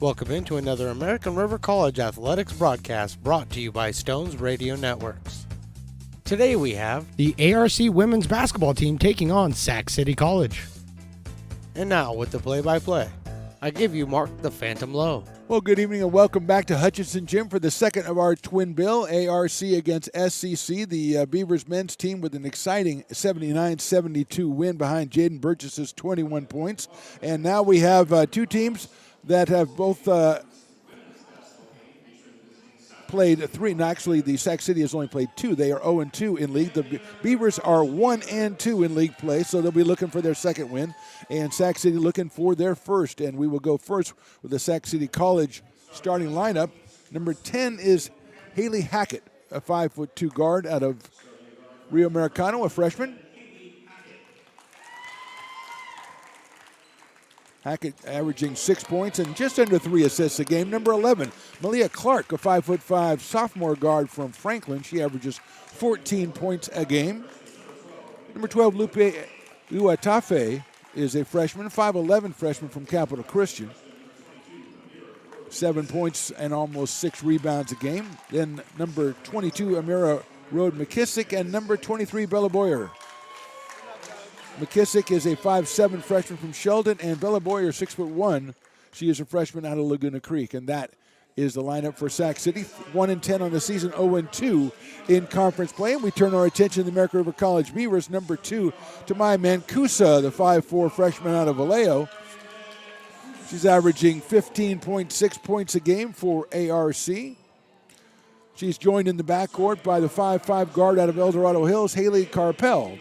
Welcome into another American River College Athletics broadcast brought to you by Stones Radio Networks. Today we have the ARC women's basketball team taking on Sac City College. And now with the play-by-play, I give you Mark the Phantom Lowe. Well, good evening and welcome back to Hutchinson Gym for the second of our twin bill, ARC against SCC. The Beavers men's team with an exciting 79-72 win behind Jaden Burgess's 21 points. And now we have two teams that have both played three. And actually, the Sac City has only played two. They are 0-2 in league. The Beavers are 1-2 in league play, so they'll be looking for their second win. And Sac City looking for their first. And we will go first with the Sac City College starting lineup. Number 10 is Haley Hackett, a 5'2" guard out of Rio Americano, a freshman. Hackett averaging 6 points and just under 3 assists a game. Number 11, Malia Clark, a 5'5" sophomore guard from Franklin. She averages 14 points a game. Number 12, Lupe Uatafe is a freshman, 5'11" freshman from Capital Christian. 7 points and almost 6 rebounds a game. Then number 22, Amira Rode McKissick, and number 23, Bella Boyer. McKissick is a 5'7" freshman from Sheldon, and Bella Boyer, 6'1". She is a freshman out of Laguna Creek, and that is the lineup for Sac City. 1-10 on the season, 0-2 in conference play. And we turn our attention to the American River College Beavers. Number 2, Tamai Mancusa, the 5'4" freshman out of Vallejo. She's averaging 15.6 points a game for ARC. She's joined in the backcourt by the 5'5" guard out of El Dorado Hills, Haley Carpel.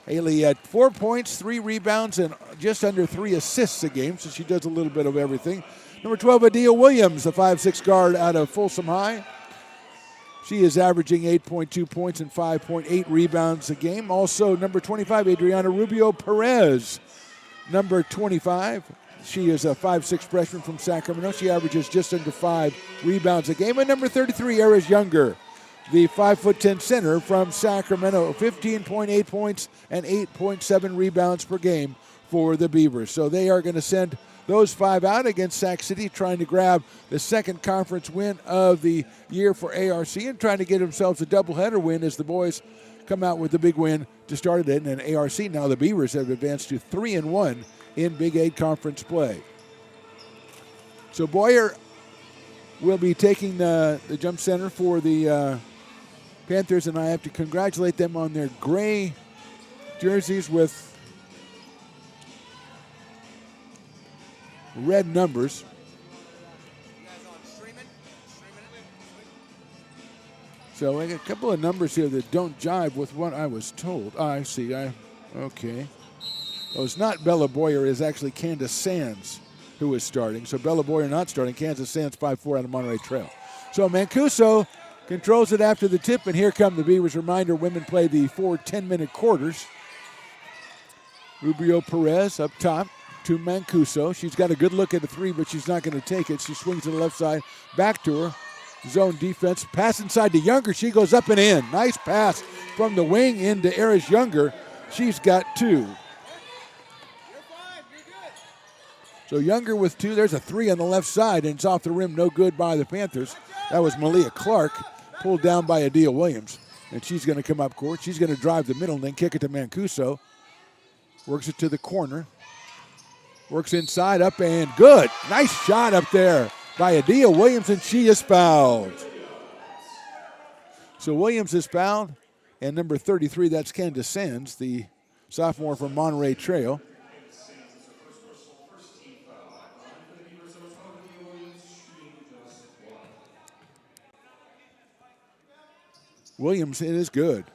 Haley had 4 points, 3 rebounds, and just under 3 assists a game, so she does a little bit of everything. Number 12, Adia Williams, the 5'6" guard out of Folsom High. She is averaging 8.2 points and 5.8 rebounds a game. Also, number 25, Adriana Rubio Perez. Number 25, she is a 5'6" freshman from Sacramento. She averages just under 5 rebounds a game. And number 33, Eris Younger, the 5'10" center from Sacramento, 15.8 points and 8.7 rebounds per game for the Beavers. So they are going to send those 5 out against Sac City, trying to grab the second conference win of the year for ARC and trying to get themselves a doubleheader win as the boys come out with the big win to start it. And ARC, now the Beavers have advanced to 3-1 in Big 8 conference play. So Boyer will be taking the jump center for the Panthers, and I have to congratulate them on their gray jerseys with red numbers. So I got a couple of numbers here that don't jive with what I was told. I see. Okay. Oh, it's not Bella Boyer. It's actually Candace Sands who is starting. So Bella Boyer not starting. Kansas Sands 5'4" out of Monterey Trail. So Mancuso controls it after the tip, and here come the Beavers. Reminder, women play the 4 10-minute quarters. Rubio Perez up top to Mancuso. She's got a good look at the 3, but she's not going to take it. She swings to the left side, back to her. Zone defense, pass inside to Younger. She goes up and in. Nice pass from the wing into Eris Younger. She's got 2. So Younger with 2. There's a 3 on the left side, and it's off the rim. No good by the Panthers. That was Malia Clark, pulled down by Adia Williams. And she's going to come up court. She's going to drive the middle and then kick it to Mancuso. Works it to the corner. Works inside, up and good. Nice shot up there by Adia Williams, and she is fouled. So Williams is fouled, and number 33, that's Candace Sands, the sophomore from Monterey Trail. Williams, it is good.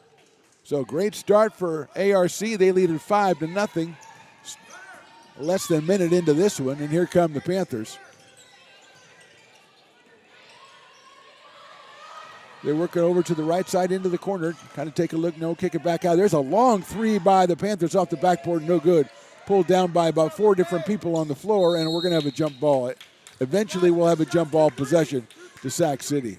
So great start for ARC. They lead it 5-0. Less than a minute into this one, and here come the Panthers. They work it over to the right side into the corner. Kind of take a look, no, kick it back out. There's a long 3 by the Panthers off the backboard, no good. Pulled down by about 4 different people on the floor, and we're going to have a jump ball. Eventually, we'll have a jump ball possession to Sac City.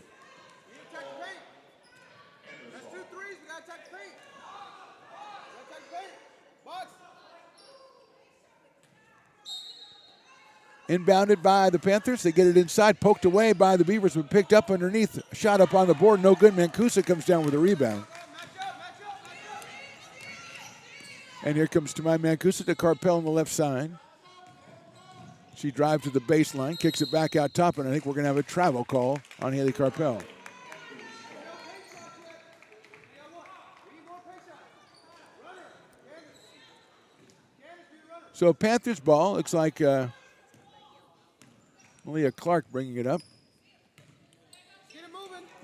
Inbounded by the Panthers. They get it inside, poked away by the Beavers, but picked up underneath. Shot up on the board, no good. Mancuso comes down with a rebound. And here comes Tamai Mancuso to Carpel on the left side. She drives to the baseline, kicks it back out top, and I think we're going to have a travel call on Haley Carpel. So Panthers ball. Looks like Malia Clark bringing it up.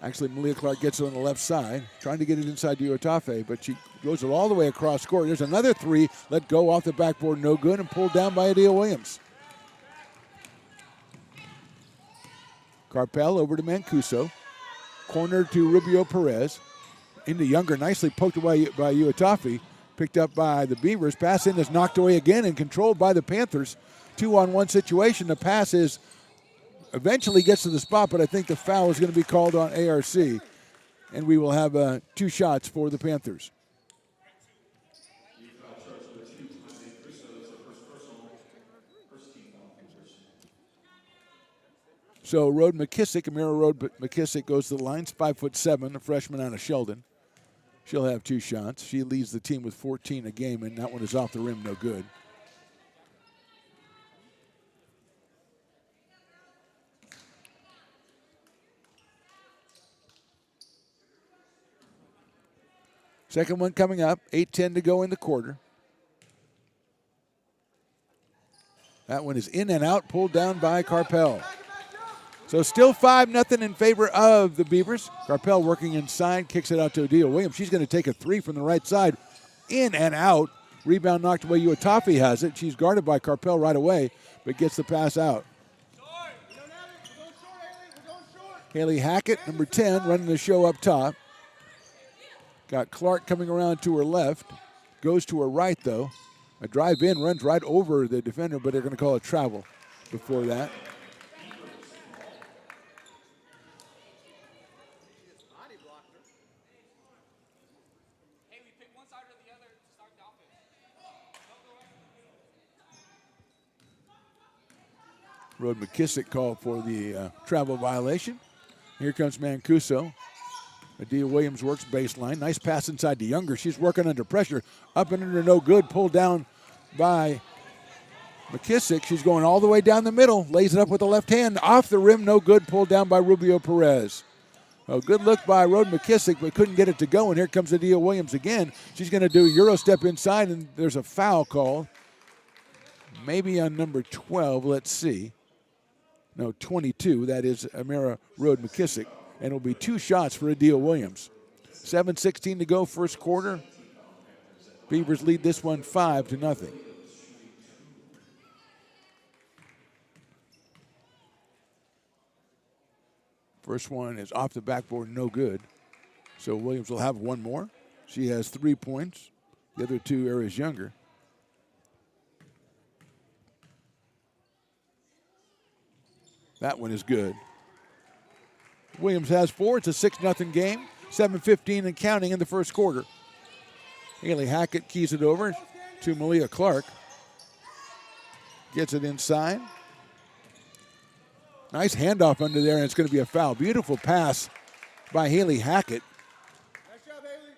Actually, Malia Clark gets it on the left side, trying to get it inside to Iotafe, but she goes it all the way across court. There's another three, let go off the backboard, no good, and pulled down by Adia Williams. Carpel over to Mancuso. Corner to Rubio Perez. Into Younger, nicely poked away by Iotafe. Picked up by the Beavers. Pass in is knocked away again and controlled by the Panthers. 2-on-1 situation. The pass is eventually gets to the spot, but I think the foul is going to be called on ARC. And we will have 2 shots for the Panthers. So Rhoda McKissick, Amira Rhoda McKissick goes to the lines, 5'7", a freshman out of Sheldon. She'll have 2 shots. She leads the team with 14 a game, and that one is off the rim, no good. Second one coming up, 8:10 to go in the quarter. That one is in and out, pulled down by Carpel. So still 5-0 in favor of the Beavers. Carpel working inside, kicks it out to Adia Williams. She's going to take a 3 from the right side. In and out. Rebound knocked away. Iotafe has it. She's guarded by Carpel right away, but gets the pass out. Haley Hackett, number 10, running the show up top. Got Clark coming around to her left. Goes to her right, though. A drive in, runs right over the defender, but they're going to call it travel before that. Rhoda McKissick called for the travel violation. Here comes Mancuso. Adia Williams works baseline. Nice pass inside to Younger. She's working under pressure. Up and under, no good. Pulled down by McKissick. She's going all the way down the middle. Lays it up with the left hand. Off the rim, no good. Pulled down by Rubio Perez. A good look by Rhoda McKissick, but couldn't get it to go. And here comes Adia Williams again. She's going to do a Euro step inside, and there's a foul call. Maybe on number 12. Let's see. No, 22. That is Amira Rhoda McKissick. And it'll be 2 shots for Adia Williams. 7:16 to go, first quarter. Beavers lead this one 5-0. First one is off the backboard, no good. So Williams will have one more. She has 3 points. The other 2 are as Younger. That one is good. Williams has 4. It's a 6-0 game. 7:15 and counting in the first quarter. Haley Hackett keys it over to Malia Clark. Gets it inside. Nice handoff under there, and it's going to be a foul. Beautiful pass by Haley Hackett. Nice job, Haley.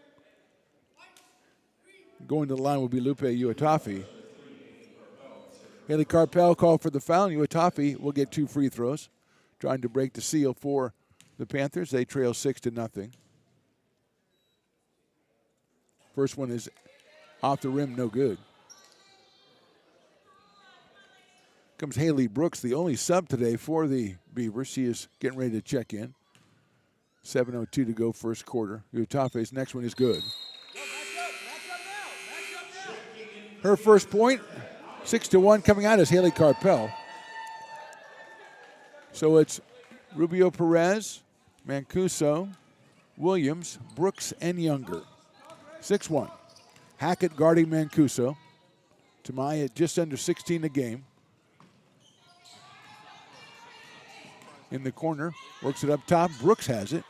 Going to the line will be Lupe Iotafe. Haley Carpel called for the foul, and Iotafe will get 2 free throws. Trying to break the seal for the Panthers. They trail 6-0. First one is off the rim, no good. Comes Haley Brooks, the only sub today for the Beavers. She is getting ready to check in. 7:02 to go, first quarter. Iotafe's next one is good. Her first point, 6-1 coming out is Haley Carpel. So it's Rubio Perez, Mancuso, Williams, Brooks, and Younger. 6-1. Hackett guarding Mancuso. Tamai at just under 16 a game. In the corner, works it up top. Brooks has it.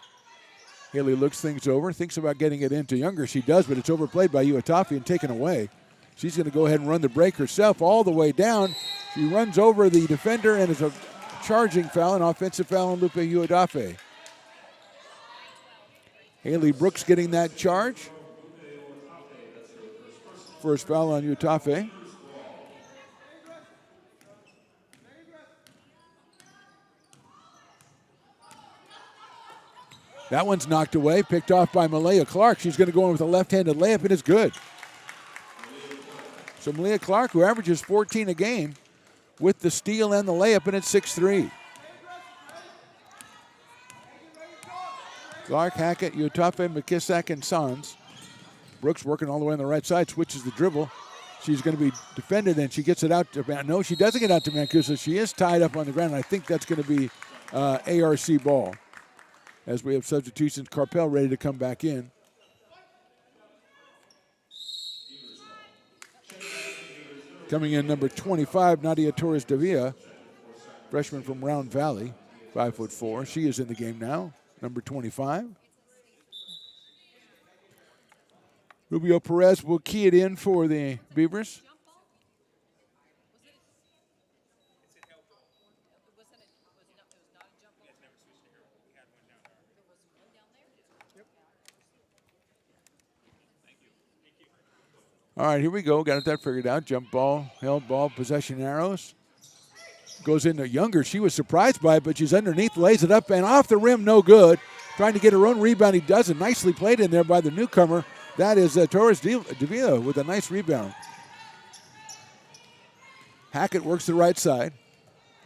Haley looks things over, thinks about getting it into Younger. She does, but it's overplayed by Iotafe and taken away. She's going to go ahead and run the break herself all the way down. She runs over the defender and is a charging foul, an offensive foul on Lupe Uodafe. Haley Brooks getting that charge. First foul on Uodafe. That one's knocked away, picked off by Malia Clark. She's going to go in with a left-handed layup, and it's good. So Malia Clark, who averages 14 a game, with the steal and the layup, and it's 6-3. Clark, Hackett, Uodafe, McKissack, and Sons. Brooks working all the way on the right side, switches the dribble. She's going to be defended, and she gets it out to, no, she doesn't get out to Mancuso. She is tied up on the ground, and I think that's going to be ARC ball. As we have substitutions, Carpel ready to come back in. Coming in number 25, Nadia Torres Davila, freshman from Round Valley, 5'4". She is in the game now, number 25. Rubio Perez will key it in for the Beavers. All right, here we go. Got that figured out. Jump ball, held ball, possession arrows. Goes into Younger. She was surprised by it, but she's underneath, lays it up, and off the rim, no good. Trying to get her own rebound. He does it. Nicely played in there by the newcomer. That is Torres Davila with a nice rebound. Hackett works the right side.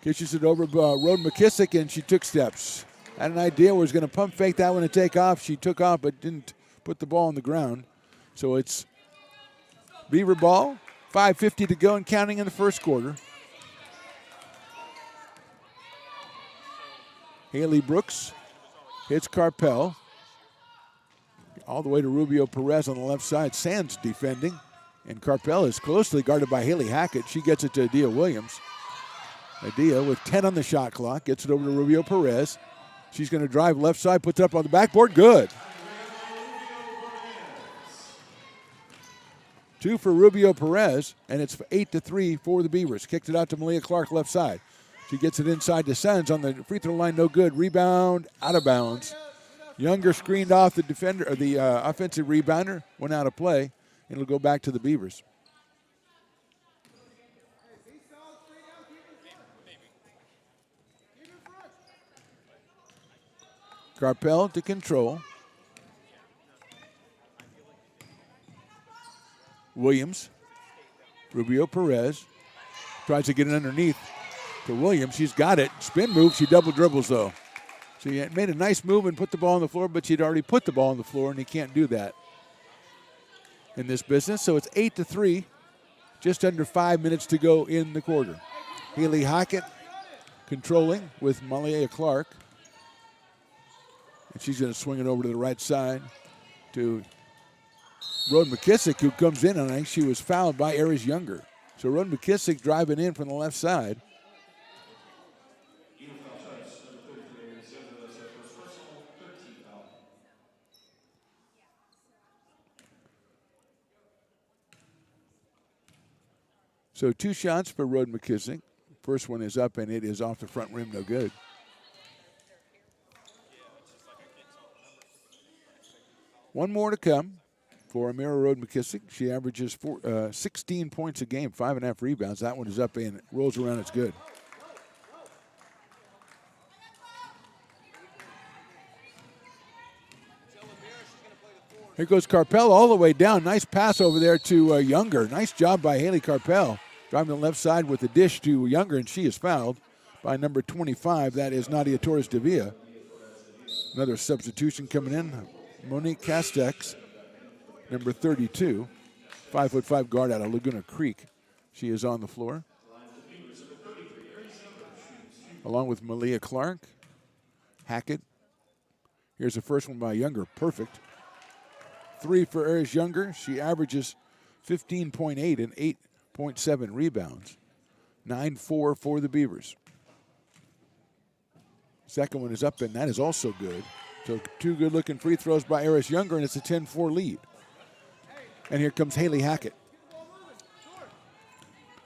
Kisses it over Rhoda McKissick, and she took steps. Had an idea where she was going to pump fake that one and take off. She took off but didn't put the ball on the ground. So it's Beaver ball, 5:50 to go and counting in the first quarter. Haley Brooks hits Carpel. All the way to Rubio Perez on the left side. Sands defending. And Carpel is closely guarded by Haley Hackett. She gets it to Adia Williams. Adia with 10 on the shot clock. Gets it over to Rubio Perez. She's going to drive left side, puts it up on the backboard. Good. 2 for Rubio Perez, and it's 8-3 for the Beavers. Kicked it out to Malia Clark left side. She gets it inside to Sands on the free throw line, no good. Rebound, out of bounds. Younger screened off the defender, or the offensive rebounder, went out of play, and it'll go back to the Beavers. Carpel to control. Williams, Rubio Perez, tries to get it underneath to Williams. She's got it. Spin move. She double dribbles, though. So he made a nice move and put the ball on the floor, but she'd already put the ball on the floor, and he can't do that in this business. So it's 8-3, just under 5 minutes to go in the quarter. Haley Hackett controlling with Malia Clark. And she's going to swing it over to the right side to Rhoda McKissick, who comes in, and I think she was fouled by Aries Younger. So Rhoda McKissick driving in from the left side. So 2 shots for Rhoda McKissick. First one is up, and it is off the front rim, no good. One more to come for Amira Rhoda McKissick. She averages 16 points a game, 5.5 rebounds. That one is up and rolls around. It's good. Here goes Carpel all the way down. Nice pass over there to Younger. Nice job by Haley Carpel. Driving the left side with the dish to Younger, and she is fouled by number 25. That is Nadia Torres Davila. Another substitution coming in. Monique Castex, number 32, 5'5" guard out of Laguna Creek. She is on the floor. Along with Malia Clark, Hackett. Here's the first one by Younger, perfect. 3 for Aries Younger. She averages 15.8 and 8.7 rebounds. 9-4 for the Beavers. Second one is up, and that is also good. So 2 good-looking free throws by Aries Younger, and it's a 10-4 lead. And here comes Haley Hackett.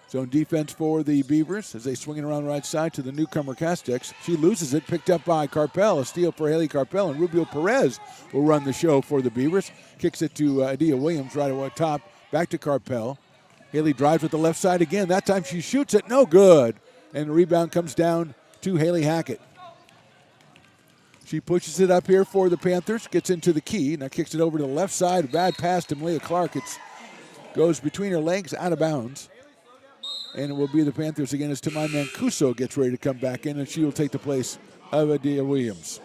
Zone defense for the Beavers as they swing it around the right side to the newcomer Castex. She loses it, picked up by Carpel. A steal for Haley Carpel, and Rubio Perez will run the show for the Beavers. Kicks it to Adia Williams right at top, back to Carpel. Haley drives with the left side again. That time she shoots it, no good. And the rebound comes down to Haley Hackett. She pushes it up here for the Panthers, gets into the key, now kicks it over to the left side. Bad pass to Malia Clark. It goes between her legs, out of bounds. And it will be the Panthers again as Tamai Mancuso gets ready to come back in, and she will take the place of Adia Williams.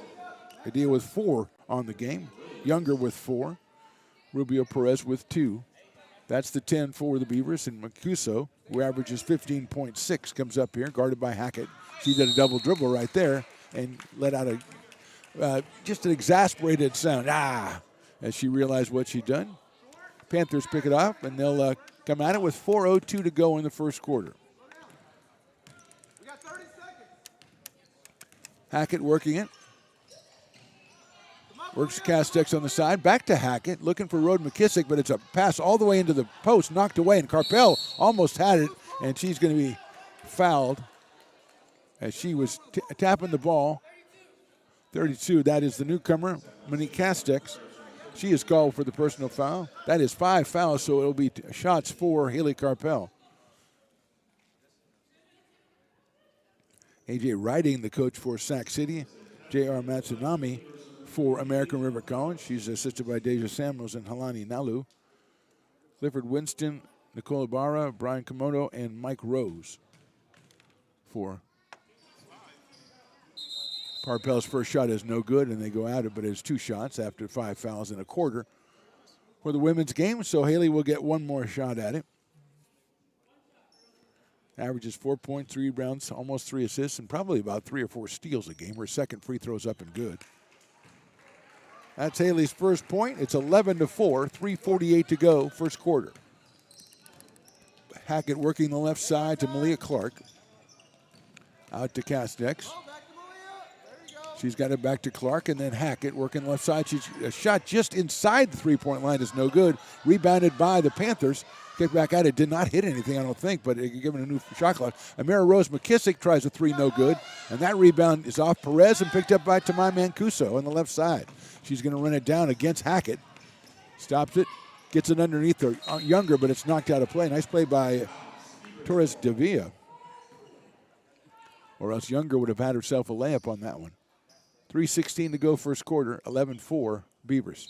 Adia with 4 on the game. Younger with 4. Rubio Perez with 2. That's the 10 for the Beavers. And Mancuso, who averages 15.6, comes up here, guarded by Hackett. She did a double dribble right there and let out just an exasperated sound, as she realized what she'd done. Panthers pick it up, and they'll come at it with 4:02 to go in the first quarter. We got 30 seconds. Hackett working it. Works Castex on the side. Back to Hackett, looking for Rhoda McKissick, but it's a pass all the way into the post, knocked away, and Carpel almost had it, and she's going to be fouled as she was tapping the ball. 32, that is the newcomer, Monique Castex. She is called for the personal foul. That is 5 fouls, so it'll be shots for Haley Carpel. A.J. Riding, the coach for Sac City. J.R. Matsunami for American River College. She's assisted by Deja Samuels and Halani Nalu. Clifford Winston, Nicole Ibarra, Brian Komodo, and Mike Rose for Carpel's first shot is no good, and they go at it, but it's 2 shots after 5 fouls in a quarter for the women's game, so Haley will get 1 more shot at it. Averages 4 points, 3 rebounds, almost 3 assists, and probably about 3 or 4 steals a game. Her second free throw's up and good. That's Haley's first point. It's 11-4, 3:48 to go, first quarter. Hackett working the left side to Malia Clark. Out to Castex. She's got it back to Clark, and then Hackett working left side. She's a shot just inside the three-point line is no good. Rebounded by the Panthers. Kicked back at it. Did not hit anything, I don't think, but given a new shot clock. Amira Rose McKissick tries a 3, no good. And that rebound is off Perez and picked up by Tamai Mancuso on the left side. She's going to run it down against Hackett. Stops it. Gets it underneath her. Younger, but it's knocked out of play. Nice play by Torres Davia. Or else Younger would have had herself a layup on that one. 3:16 to go first quarter, 11-4 Beavers.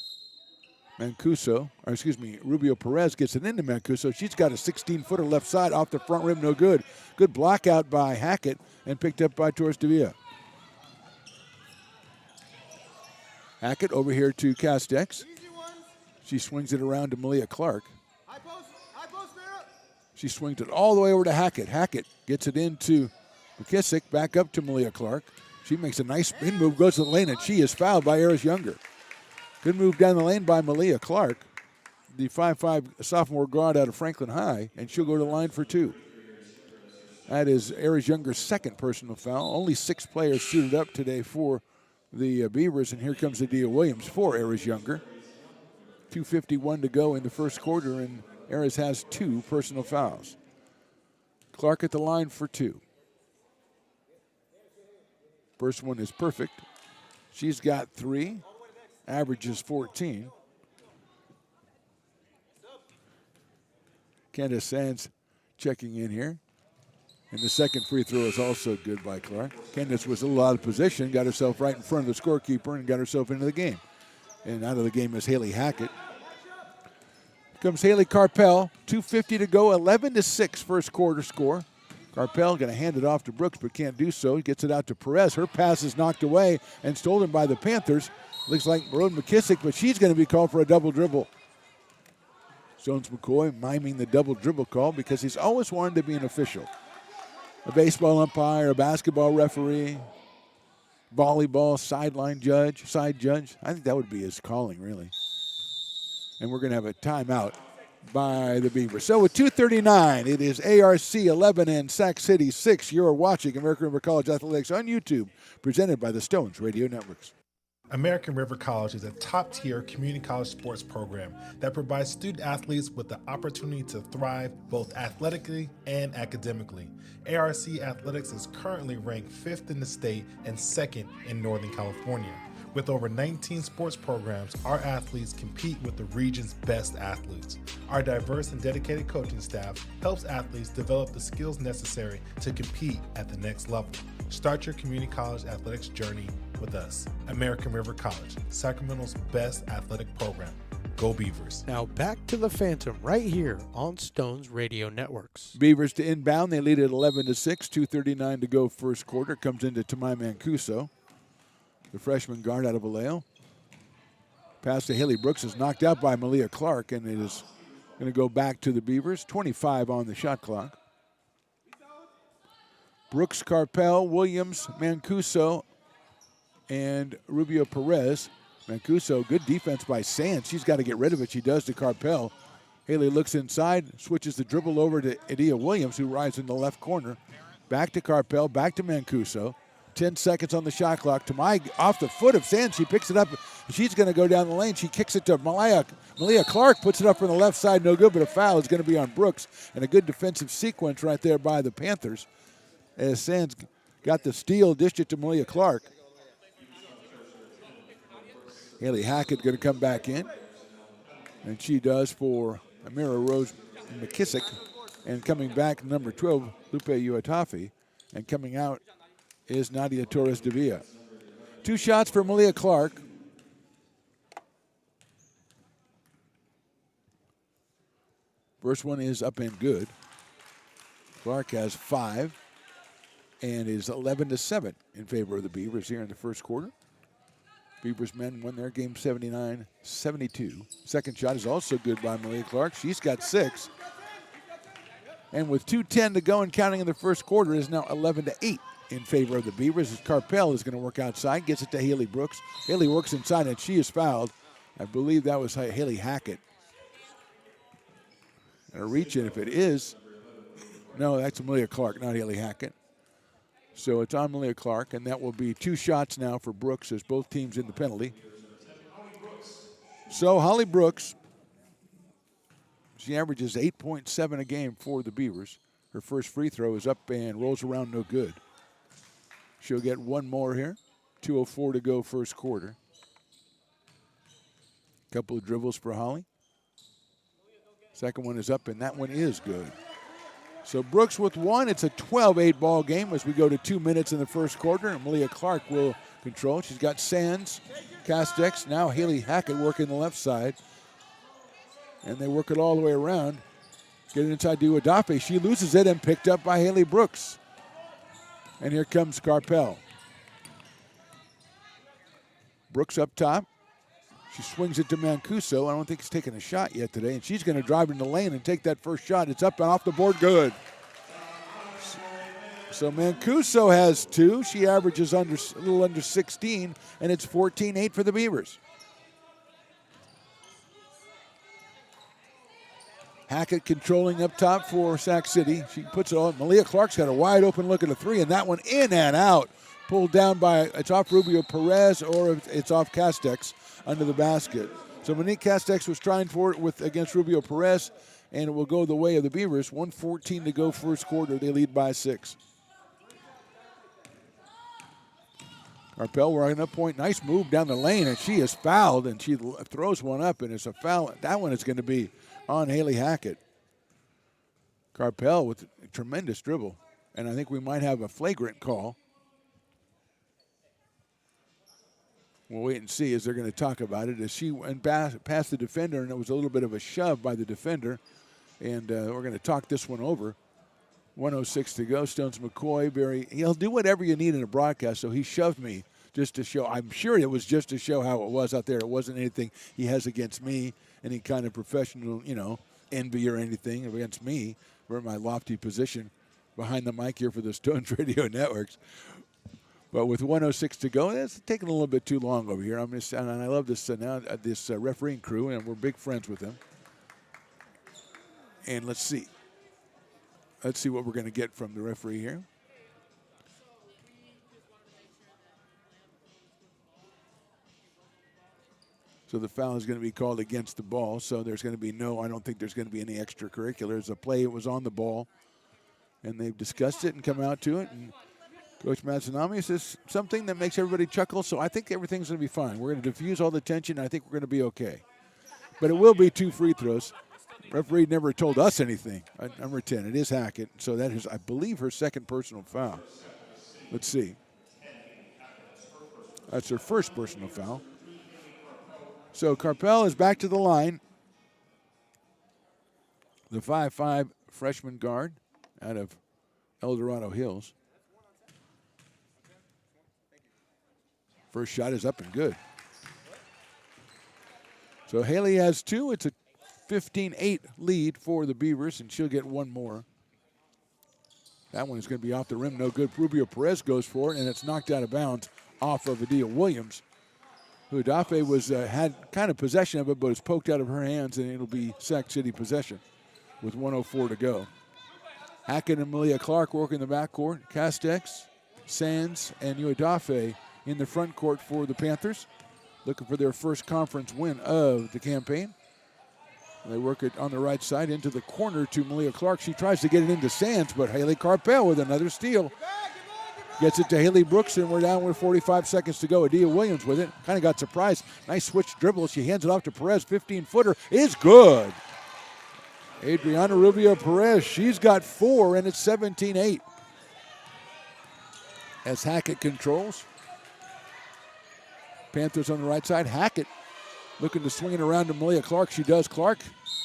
Rubio Perez gets it into Mancuso. She's got a 16-footer left side off the front rim, no good. Good block out by Hackett and picked up by Torres Davia. Hackett over here to Castex. She swings it around to Malia Clark. She swings it all the way over to Hackett. Hackett gets it into McKissick, back up to Malia Clark. She makes a nice spin move, goes to the lane, and she is fouled by Eris Younger. Good move down the lane by Malia Clark, the 5'5" sophomore guard out of Franklin High, and she'll go to the line for 2. That is Eris Younger's second personal foul. Only 6 players suited up today for the Beavers, and here comes Adia Williams for Eris Younger. 2:51 to go in the first quarter, and Eris has 2 personal fouls. Clark at the line for 2. First one is perfect. She's got 3. Averages 14. Candace Sands checking in here. And the second free throw is also good by Clark. Candace was a little out of position, got herself right in front of the scorekeeper and got herself into the game. And out of the game is Haley Hackett. Here comes Haley Carpel. 2:50 to go, 11-6 first quarter score. Carpel going to hand it off to Brooks, but can't do so. He gets it out to Perez. Her pass is knocked away and stolen by the Panthers. Looks like Rhoda McKissick, but she's going to be called for a double dribble. Jones McCoy miming the double dribble call because he's always wanted to be an official. A baseball umpire, a basketball referee, volleyball sideline judge, side judge. I think that would be his calling, really. And we're going to have a timeout by the Beavers. So with 2:39, it is ARC 11 and Sac City 6. You're watching American River College Athletics on YouTube, presented by the Stones Radio Networks. American River College is a top-tier community college sports program that provides student-athletes with the opportunity to thrive both athletically and academically. ARC Athletics is currently ranked 5th in the state and 2nd in Northern California. With over 19 sports programs, our athletes compete with the region's best athletes. Our diverse and dedicated coaching staff helps athletes develop the skills necessary to compete at the next level. Start your community college athletics journey with us. American River College, Sacramento's best athletic program. Go Beavers. Now back to the Phantom right here on Stones Radio Networks. Beavers to inbound. They lead at 11-6. 2:39 to go first quarter. Comes into Tamai Mancuso, the freshman guard out of Vallejo. Pass to Haley Brooks is knocked out by Malia Clark, and it is going to go back to the Beavers. 25 on the shot clock. Brooks, Carpel, Williams, Mancuso, and Rubio Perez. Mancuso, good defense by Sands. She's got to get rid of it. She does to Carpel. Haley looks inside, switches the dribble over to Adia Williams, who rides in the left corner. Back to Carpel, back to Mancuso. 10 seconds on the shot clock. Tamai off the foot of Sands. She picks it up. She's going to go down the lane. She kicks it to Malia Clark, puts it up from the left side. No good, but a foul is going to be on Brooks. And a good defensive sequence right there by the Panthers, as Sands got the steal, dished it to Malia Clark. Haley Hackett going to come back in, and she does for Amira Rose McKissick. And coming back, number 12, Lupe Uatafi. And coming out is Nadia Torres de Villa. 2 shots for Malia Clark. First one is up and good. Clark has 5 and is 11-7 in favor of the Beavers here in the first quarter. Beavers men won their game 79-72. Second shot is also good by Malia Clark. She's got 6. And with 2:10 to go and counting in the first quarter, it is now 11-8 in favor of the Beavers, as Carpel is going to work outside, gets it to Haley Brooks. Haley works inside, and she is fouled. I believe that was Haley Hackett. And a reach in, if it is, no, that's Malia Clark, not Haley Hackett. So it's on Malia Clark, and that will be 2 shots now for Brooks as both teams in the penalty. So Holly Brooks, she averages 8.7 a game for the Beavers. Her first free throw is up and rolls around no good. She'll get one more here. 2:04 to go first quarter. Couple of dribbles for Holly. Second one is up, and that one is good. So Brooks with 1. It's a 12-8 ball game as we go to 2 minutes in the first quarter. And Malia Clark will control. She's got Sands, Castex, now Haley Hackett working the left side. And they work it all the way around. Get it inside to Uadafe. She loses it and picked up by Haley Brooks. And here comes Carpel. Brooks up top. She swings it to Mancuso. I don't think he's taken a shot yet today. And she's going to drive in the lane and take that first shot. It's up and off the board. Good. So Mancuso has 2. She averages a little under 16. And it's 14-8 for the Beavers. Hackett controlling up top for Sac City. She puts it on. Malia Clark's got a wide open look at a 3. And that one in and out. Pulled down by, it's off Rubio Perez or it's off Castex under the basket. So Monique Castex was trying for it against Rubio Perez, and it will go the way of the Beavers. 1:14 to go first quarter. They lead by 6. Carpel working up point. Nice move down the lane, and she is fouled, and she throws one up, and it's a foul. That one is going to be on Haley Hackett. Carpel with a tremendous dribble, and I think we might have a flagrant call. We'll wait and see as they're going to talk about it. As she went past the defender, and it was a little bit of a shove by the defender. And we're going to talk this one over. 1:06 to go. Stones McCoy, he'll do whatever you need in a broadcast, so he shoved me just to show. I'm sure it was just to show how it was out there. It wasn't anything he has against me, any kind of professional, envy or anything against me for my lofty position behind the mic here for the Stones Radio Networks. But with 1:06 to go, it's taking a little bit too long over here. And I love this this refereeing crew, and we're big friends with them. And let's see what we're going to get from the referee here. So the foul is going to be called against the ball. So there's going to be I don't think there's going to be any extracurriculars. The play, it was on the ball, and they've discussed it and come out to it. And Coach Matsunami says something that makes everybody chuckle. So I think everything's going to be fine. We're going to diffuse all the tension. And I think we're going to be okay. But it will be 2 free throws. Referee never told us anything. Number 10, it is Hackett. So that is, I believe, her second personal foul. Let's see. That's her first personal foul. So Carpel is back to the line. The 5'5" freshman guard out of El Dorado Hills. First shot is up and good. So Haley has 2. It's a 15-8 lead for the Beavers, and she'll get one more. That one is going to be off the rim, no good. Rubio Perez goes for it, and it's knocked out of bounds off of Adia Williams. Hudafe was had kind of possession of it, but it's poked out of her hands, and it'll be Sac City possession with 1:04 to go. Hackett and Malia Clark work in the backcourt. Castex, Sands, and Hudafe in the front court for the Panthers, looking for their first conference win of the campaign. They work it on the right side into the corner to Malia Clark. She tries to get it into Sands, but Haley Carpel with another steal. Gets it to Haley Brooks, and we're down with 45 seconds to go. Adia Williams with it. Kind of got surprised. Nice switch dribble. She hands it off to Perez. 15-footer is good. Adriana Rubio Perez, she's got 4, and it's 17-8. As Hackett controls. Panthers on the right side. Hackett looking to swing it around to Malia Clark. She does. Clark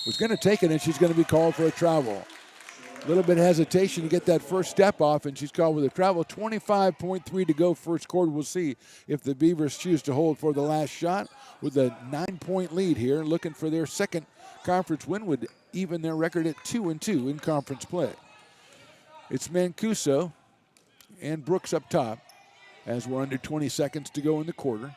was going to take it, and she's going to be called for a travel. A little bit of hesitation to get that first step off, and she's called with a travel. 25.3 to go first quarter. We'll see if the Beavers choose to hold for the last shot with a 9-point lead here, looking for their second conference win, would even their record at 2-2 in conference play. It's Mancuso and Brooks up top as we're under 20 seconds to go in the quarter.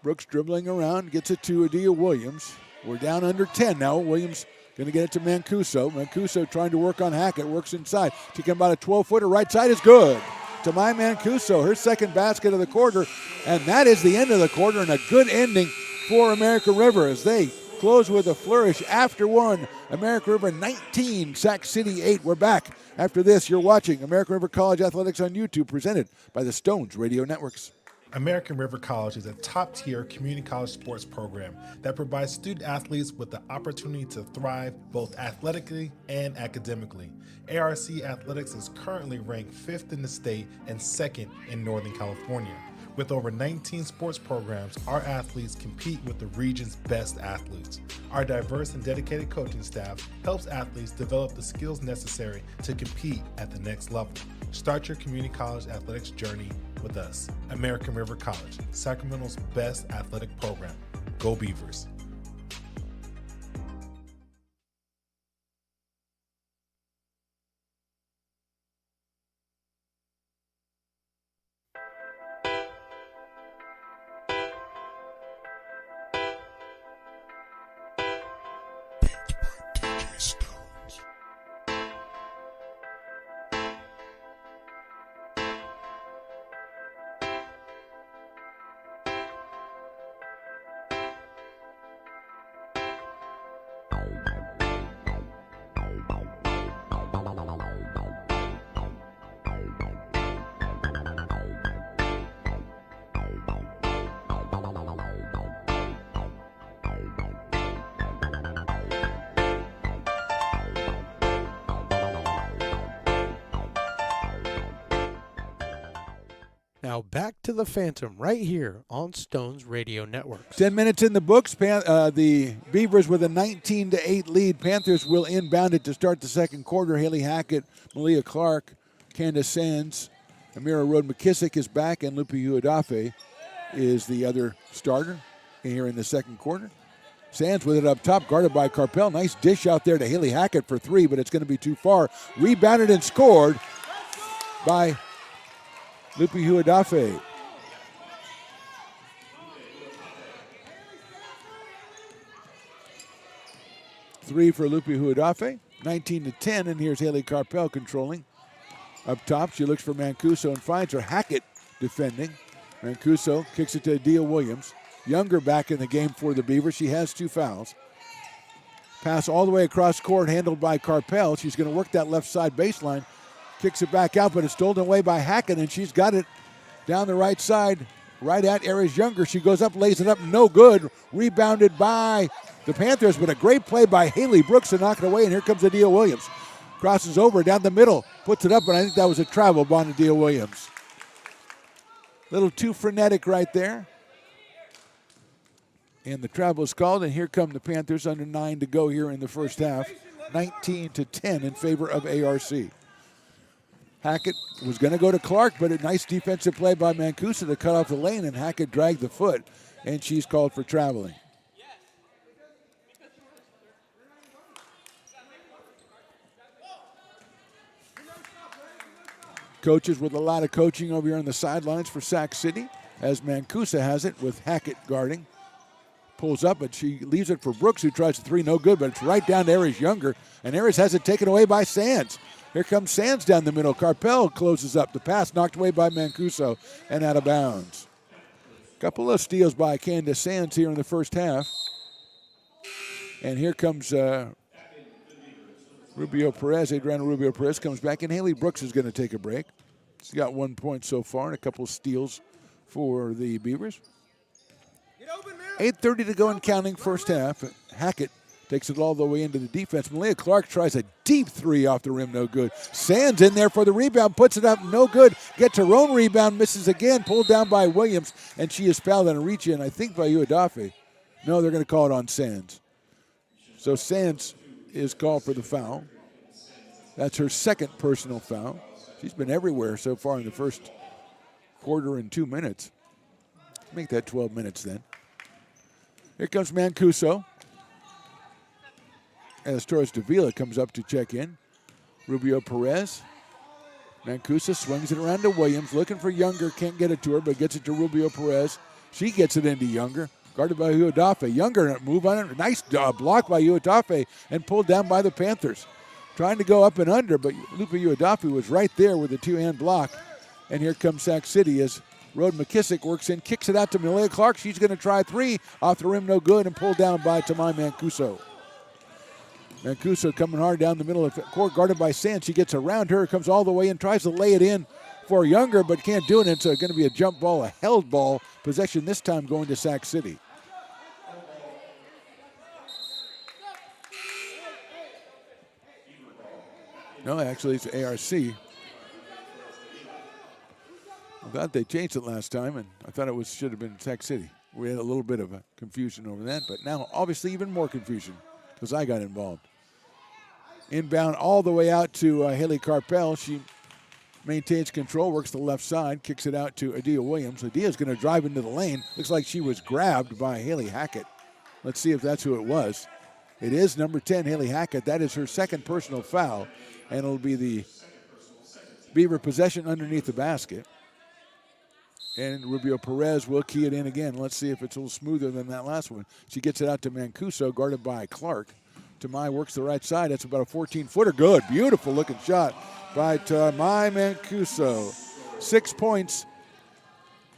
Brooks dribbling around, gets it to Adia Williams. We're down under 10 now. Williams going to get it to Mancuso. Mancuso trying to work on Hackett, works inside. She can about a 12-footer. Right side is good. Tamai Mancuso, her second basket of the quarter. And that is the end of the quarter, and a good ending for American River as they close with a flourish after one. American River 19, Sac City 8. We're back after this. You're watching American River College Athletics on YouTube, presented by the Stones Radio Networks. American River College is a top-tier community college sports program that provides student athletes with the opportunity to thrive both athletically and academically. ARC Athletics is currently ranked 5th in the state and 2nd in Northern California. With over 19 sports programs, our athletes compete with the region's best athletes. Our diverse and dedicated coaching staff helps athletes develop the skills necessary to compete at the next level. Start your community college athletics journey with us. American River College, Sacramento's best athletic program. Go Beavers. Now back to the Phantom right here on Stones Radio Network. 10 minutes in the books. The Beavers with a 19-8 lead. Panthers will inbound it to start the second quarter. Haley Hackett, Malia Clark, Candace Sands, Amira Rode McKissick is back, and Lupe Hudafe is the other starter here in the second quarter. Sands with it up top, guarded by Carpel. Nice dish out there to Haley Hackett for 3, but it's going to be too far. Rebounded and scored by Lupe Hudafe. Three for Lupe Hudafe, 19-10, and here's Haley Carpel controlling. Up top, she looks for Mancuso and finds her. Hackett defending. Mancuso kicks it to Adia Williams. Younger back in the game for the Beavers. She has 2 fouls. Pass all the way across court, handled by Carpel. She's going to work that left side baseline. Kicks it back out, but it's stolen away by Hackett, and she's got it down the right side, right at Aries Younger. She goes up, lays it up, no good. Rebounded by the Panthers, but a great play by Haley Brooks to knock it away, and here comes Adia Williams. Crosses over down the middle, puts it up, and I think that was a travel by Adia Williams. Little too frenetic right there. And the travel is called, and here come the Panthers under 9 to go here in the first half. 19-10 in favor of ARC. Hackett was going to go to Clark, but a nice defensive play by Mancuso to cut off the lane, and Hackett dragged the foot, and she's called for traveling. Coaches with a lot of coaching over here on the sidelines for Sac City, as Mancuso has it with Hackett guarding. Pulls up, but she leaves it for Brooks, who tries the 3, no good, but it's right down to Aries Younger, and Aries has it taken away by Sands. Here comes Sands down the middle. Carpel closes up. The pass knocked away by Mancuso and out of bounds. Couple of steals by Candace Sands here in the first half. And here comes Rubio Perez. Adriana Rubio Perez comes back, and Haley Brooks is going to take a break. She's got 1 point so far and a couple of steals for the Beavers. 8:30 to go and counting first half. Hackett takes it all the way into the defense. Malia Clark tries a deep 3 off the rim, no good. Sands in there for the rebound, puts it up, no good. Gets her own rebound, misses again, pulled down by Williams, and she is fouled on a reach in, I think, by Uedafe. No, they're going to call it on Sands. So Sands is called for the foul. That's her second personal foul. She's been everywhere so far in the first quarter and 2 minutes. Make that 12 minutes then. Here comes Mancuso. As Torres Davila comes up to check in. Rubio Perez. Mancuso swings it around to Williams, looking for Younger. Can't get it to her, but gets it to Rubio Perez. She gets it into Younger. Guarded by Uedafe. Younger move on it. Nice block by Uedafe and pulled down by the Panthers. Trying to go up and under, but Lupe Uedafe was right there with a 2-hand block. And here comes Sac City as Rhoda McKissick works in, kicks it out to Malia Clark. She's going to try 3. Off the rim, no good, and pulled down by Tamai Mancuso. Mancuso coming hard down the middle of the court, guarded by Sands. She gets around her, comes all the way in, tries to lay it in for Younger, but can't do it. It's going to be a jump ball, a held ball. Possession this time going to Sac City. No, actually, it's ARC. I thought they changed it last time, and I thought it should have been Sac City. We had a little bit of a confusion over that, but now obviously even more confusion because I got involved. Inbound all the way out to Haley Carpel. She maintains control, works the left side, kicks it out to Adia Williams. Adia's going to drive into the lane. Looks like she was grabbed by Haley Hackett. Let's see if that's who it was. It is number 10, Haley Hackett. That is her second personal foul, and it'll be the Beaver possession underneath the basket. And Rubio Perez will key it in again. Let's see if it's a little smoother than that last one. She gets it out to Mancuso, guarded by Clark. Tamai works the right side. That's about a 14-footer. Good, beautiful looking shot by Tamai Mancuso. 6 points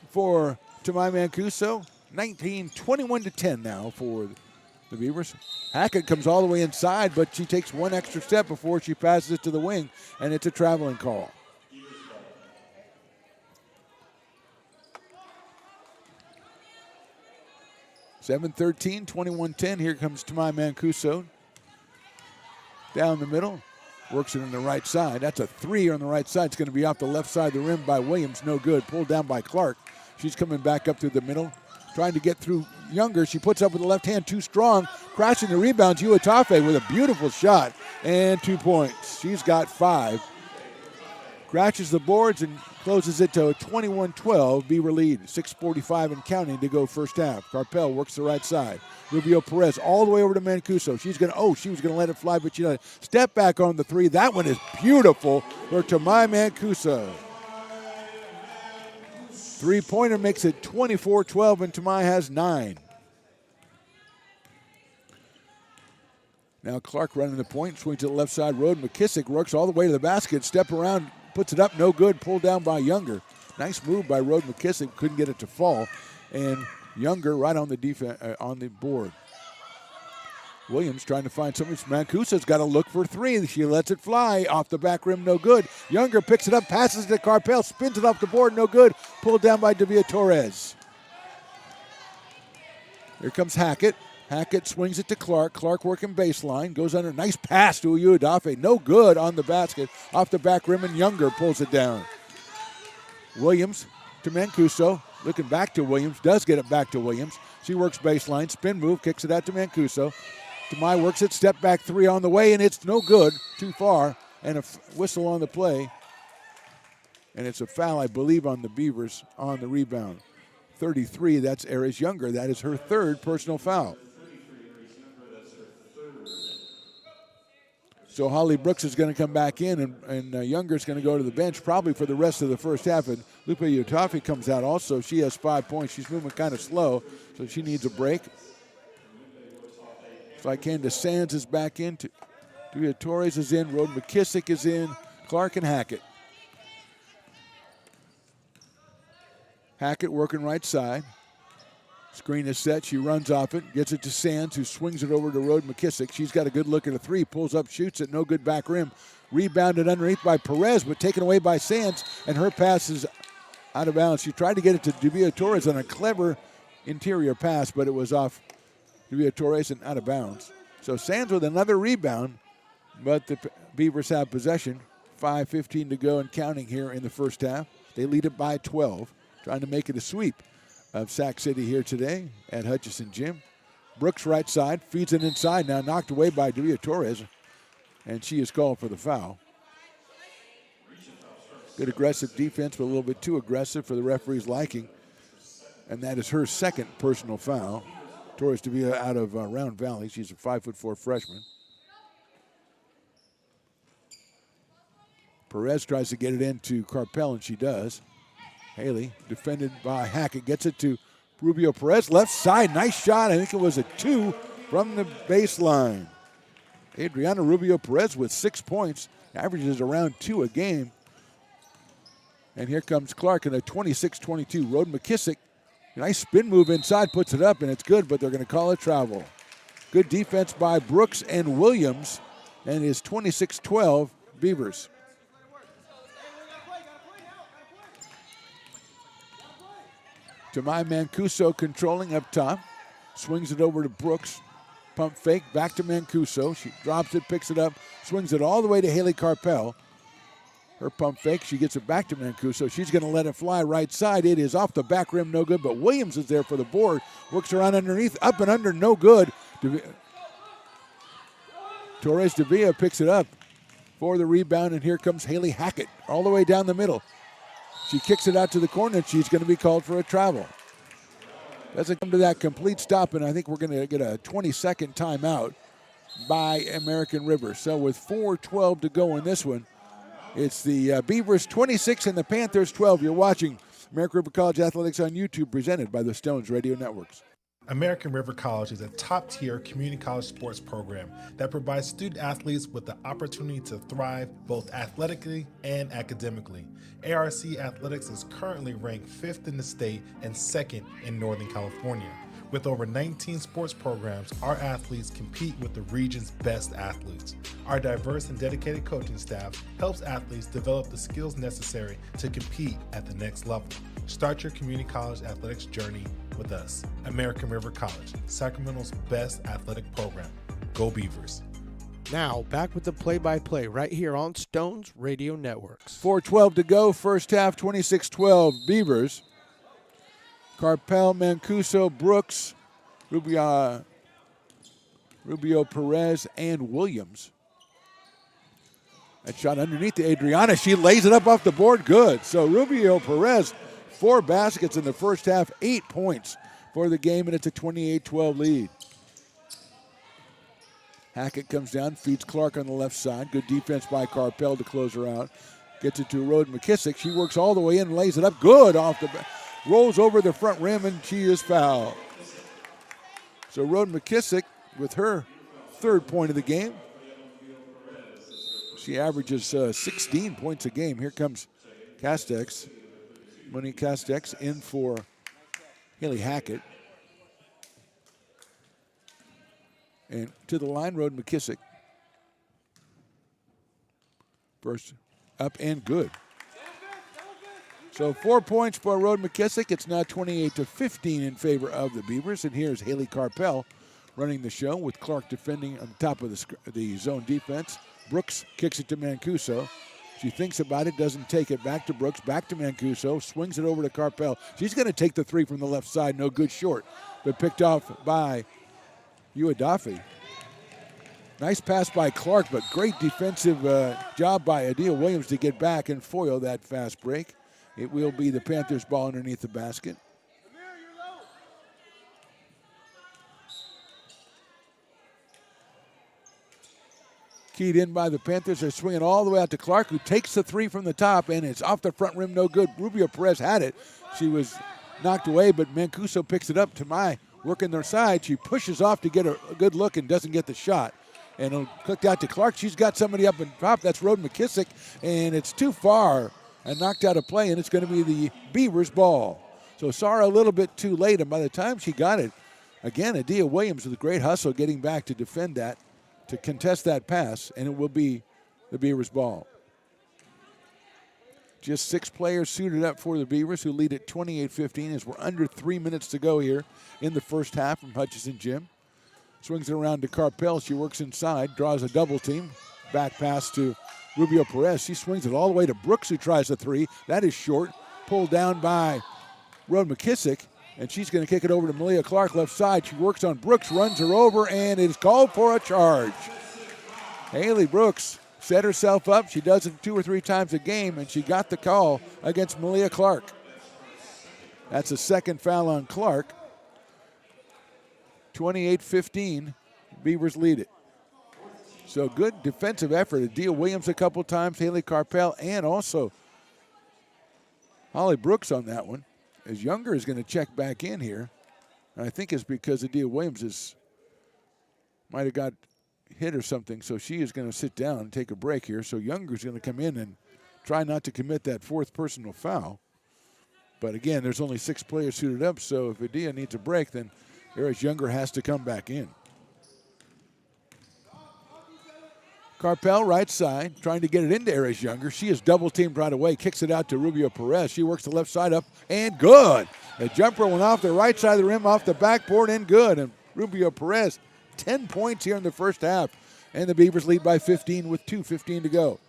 for Tamai Mancuso. 21-10 now for the Beavers. Hackett comes all the way inside, but she takes one extra step before she passes it to the wing, and it's a traveling call. (7-13), 21-10. Here comes Tamai Mancuso. Down the middle. Works it on the right side. That's a 3 on the right side. It's going to be off the left side of the rim by Williams. No good. Pulled down by Clark. She's coming back up through the middle. Trying to get through Younger. She puts up with the left hand too strong. Crashing the rebound. Uedafe with a beautiful shot. And 2 points. She's got 5. Crashes the boards and closes it to a 21-12 Beaver lead. 6:45 and counting to go first half. Carpel works the right side. Rubio Perez all the way over to Mancuso. She was going to let it fly, but she doesn't. Step back on the 3. That one is beautiful for Tamai Mancuso. 3-pointer makes it 24-12, and Tamai has 9. Now Clark running the point, swings to the left side road. McKissick works all the way to the basket, step around, puts it up, no good, pulled down by Younger. Nice move by Rhoda McKissick. Couldn't get it to fall. And Younger right on the on the board. Williams trying to find something. Mancuso's got to look for three. She lets it fly off the back rim, no good. Younger picks it up, passes it to Carpel, spins it off the board, no good. Pulled down by Davia Torres. Here comes Hackett. Hackett swings it to Clark. Clark working baseline, goes under. Nice pass to Uyodafe. No good on the basket. Off the back rim, and Younger pulls it down. Williams to Mancuso. Looking back to Williams. Does get it back to Williams. She works baseline. Spin move. Kicks it out to Mancuso. Tamai works it. Step back three on the way, and it's no good. Too far. And a whistle on the play. And it's a foul, I believe, on the Beavers on the rebound. 33, that's Eris Younger. That is her third personal foul. So Holly Brooks is going to come back in, and Younger's going to go to the bench probably for the rest of the first half. And Lupe Uyodafe comes out also. She has 5 points. She's moving kind of slow, so she needs a break. So Candace Sands is back in. Davia Torres is in. Rhoda McKissick is in. Clark and Hackett. Hackett working right side. Screen is set. She runs off it. Gets it to Sands, who swings it over to Rhoda McKissick. She's got a good look at a three. Pulls up, shoots it. No good back rim. Rebounded underneath by Perez, but taken away by Sands. And her pass is out of bounds. She tried to get it to Davia Torres on a clever interior pass, but it was off Davia Torres and out of bounds. So Sands with another rebound, but the Beavers have possession. 5:15 to go and counting here in the first half. They lead it by 12. Trying to make it a sweep of Sac City here today at Hutchison Gym. Brooks right side, feeds it inside, now knocked away by Davia Torres, and she is called for the foul. Good aggressive defense, but a little bit too aggressive for the referee's liking, and that is her second personal foul. Torres Davia out of Round Valley. She's a 5'4" freshman. Perez tries to get it into Carpel, and she does. Haley, defended by Hackett, gets it to Rubio Perez, left side, nice shot. I think it was a 2 from the baseline. Adriana Rubio Perez with 6 points, averages around 2 a game. And here comes Clark in a 26-22. Rhoda McKissick, nice spin move inside, puts it up, and it's good, but they're going to call it travel. Good defense by Brooks and Williams, and it is 26-12 Beavers. Tamai Mancuso controlling up top. Swings it over to Brooks. Pump fake, back to Mancuso. She drops it, picks it up, swings it all the way to Haley Carpel. Her pump fake, she gets it back to Mancuso. She's going to let it fly right side. It is off the back rim, no good, but Williams is there for the board. Works around underneath, up and under, no good. Torres Davia picks it up for the rebound, and here comes Haley Hackett all the way down the middle. She kicks it out to the corner, and she's going to be called for a travel. Doesn't come to that complete stop, and I think we're going to get a 20-second timeout by American River. So with 4:12 to go in this one, it's the Beavers 26 and the Panthers 12. You're watching American River College Athletics on YouTube, presented by the Stones Radio Networks. American River College is a top-tier community college sports program that provides student athletes with the opportunity to thrive both athletically and academically. ARC Athletics is currently ranked 5th in the state and 2nd in Northern California. With over 19 sports programs, our athletes compete with the region's best athletes. Our diverse and dedicated coaching staff helps athletes develop the skills necessary to compete at the next level. Start your community college athletics journey with us. American River College, Sacramento's best athletic program. Go Beavers. Now, back with the play-by-play right here on Stones Radio Networks. 4:12 to go, first half, 26-12 Beavers. Carpel, Mancuso, Brooks, Rubio Perez, and Williams. That shot underneath to Adriana. She lays it up off the board. Good. So Rubio Perez, 4 baskets in the first half, 8 points for the game, and it's a 28-12 lead. Hackett comes down, feeds Clark on the left side. Good defense by Carpel to close her out. Gets it to Rhoda McKissick. She works all the way in and lays it up. Good off the back. Rolls over the front rim, and she is fouled. So Rhoda McKissick with her 3rd point of the game. She averages 16 points a game. Here comes Castex. Monique Castex in for Haley Hackett. And to the line, Rhoda McKissick. First up and good. So 4 points for Rhoda McKissick. It's now 28-15 in favor of the Beavers. And here's Haley Carpel running the show with Clark defending on top of the zone defense. Brooks kicks it to Mancuso. She thinks about it, doesn't take it. Back to Brooks, back to Mancuso, swings it over to Carpel. She's going to take the three from the left side, no good short, but picked off by Uadafi. Nice pass by Clark, but great defensive job by Adia Williams to get back and foil that fast break. It will be the Panthers' ball underneath the basket. Keyed in by the Panthers. They're swinging all the way out to Clark, who takes the three from the top, and it's off the front rim, no good. Rubio Perez had it. She was knocked away, but Mancuso picks it up. Tamai working their side. She pushes off to get a good look and doesn't get the shot. And it'll click out to Clark. She's got somebody up in top. That's Rhoda McKissick, and it's too far and knocked out of play, and it's going to be the Beavers' ball. So Sarah a little bit too late, and by the time she got it, again, Adia Williams with a great hustle getting back to defend that, to contest that pass, and it will be the Beavers' ball. Just 6 players suited up for the Beavers, who lead at 28-15 as we're under 3 minutes to go here in the first half from Hutchison Gym. Swings it around to Carpel. She works inside, draws a double team. Back pass to Rubio Perez. She swings it all the way to Brooks, who tries the three. That is short. Pulled down by Rhoda McKissick. And she's going to kick it over to Malia Clark, left side. She works on Brooks, runs her over, and it is called for a charge. Haley Brooks set herself up. She does it 2 or 3 times a game, and she got the call against Malia Clark. That's a second foul on Clark. 28-15, Beavers lead it. So good defensive effort. Adia Williams a couple times, Haley Carpel, and also Holly Brooks on that one. As Younger is going to check back in here. And I think it's because Adia Williams might have got hit or something, so she is going to sit down and take a break here. So Younger is going to come in and try not to commit that 4th personal foul. But again, there's only 6 players suited up, so if Adia needs a break, then Eris Younger has to come back in. Carpel, right side, trying to get it into Eris Younger. She is double-teamed right away, kicks it out to Rubio Perez. She works the left side up, and good. The jumper went off the right side of the rim, off the backboard, and good. And Rubio Perez, 10 points here in the first half. And the Beavers lead by 15 with 2:15 to go.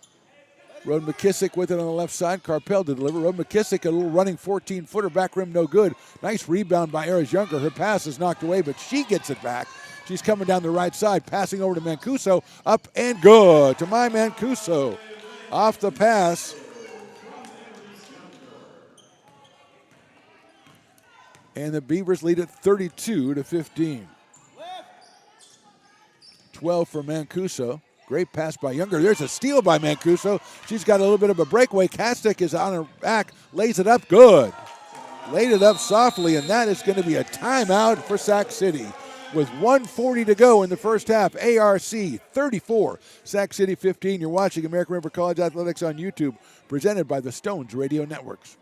Rhoda McKissick with it on the left side. Carpel to deliver. Rhoda McKissick, a little running 14-footer, back rim, no good. Nice rebound by Eris Younger. Her pass is knocked away, but she gets it back. She's coming down the right side, passing over to Mancuso. Up and good to my Mancuso. Off the pass. And the Beavers lead at 32-15. 12 for Mancuso. Great pass by Younger. There's a steal by Mancuso. She's got a little bit of a breakaway. Kastek is on her back, lays it up good. Laid it up softly, and that is going to be a timeout for Sac City. With 1:40 to go in the first half, ARC 34, Sac City 15. You're watching American River College Athletics on YouTube, presented by the Stones Radio Networks.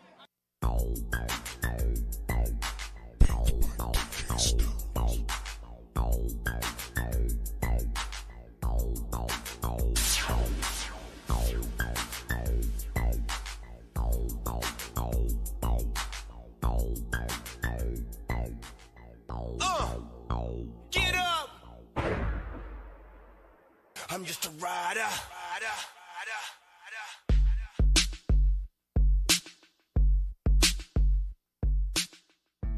Get up! I'm just a rider.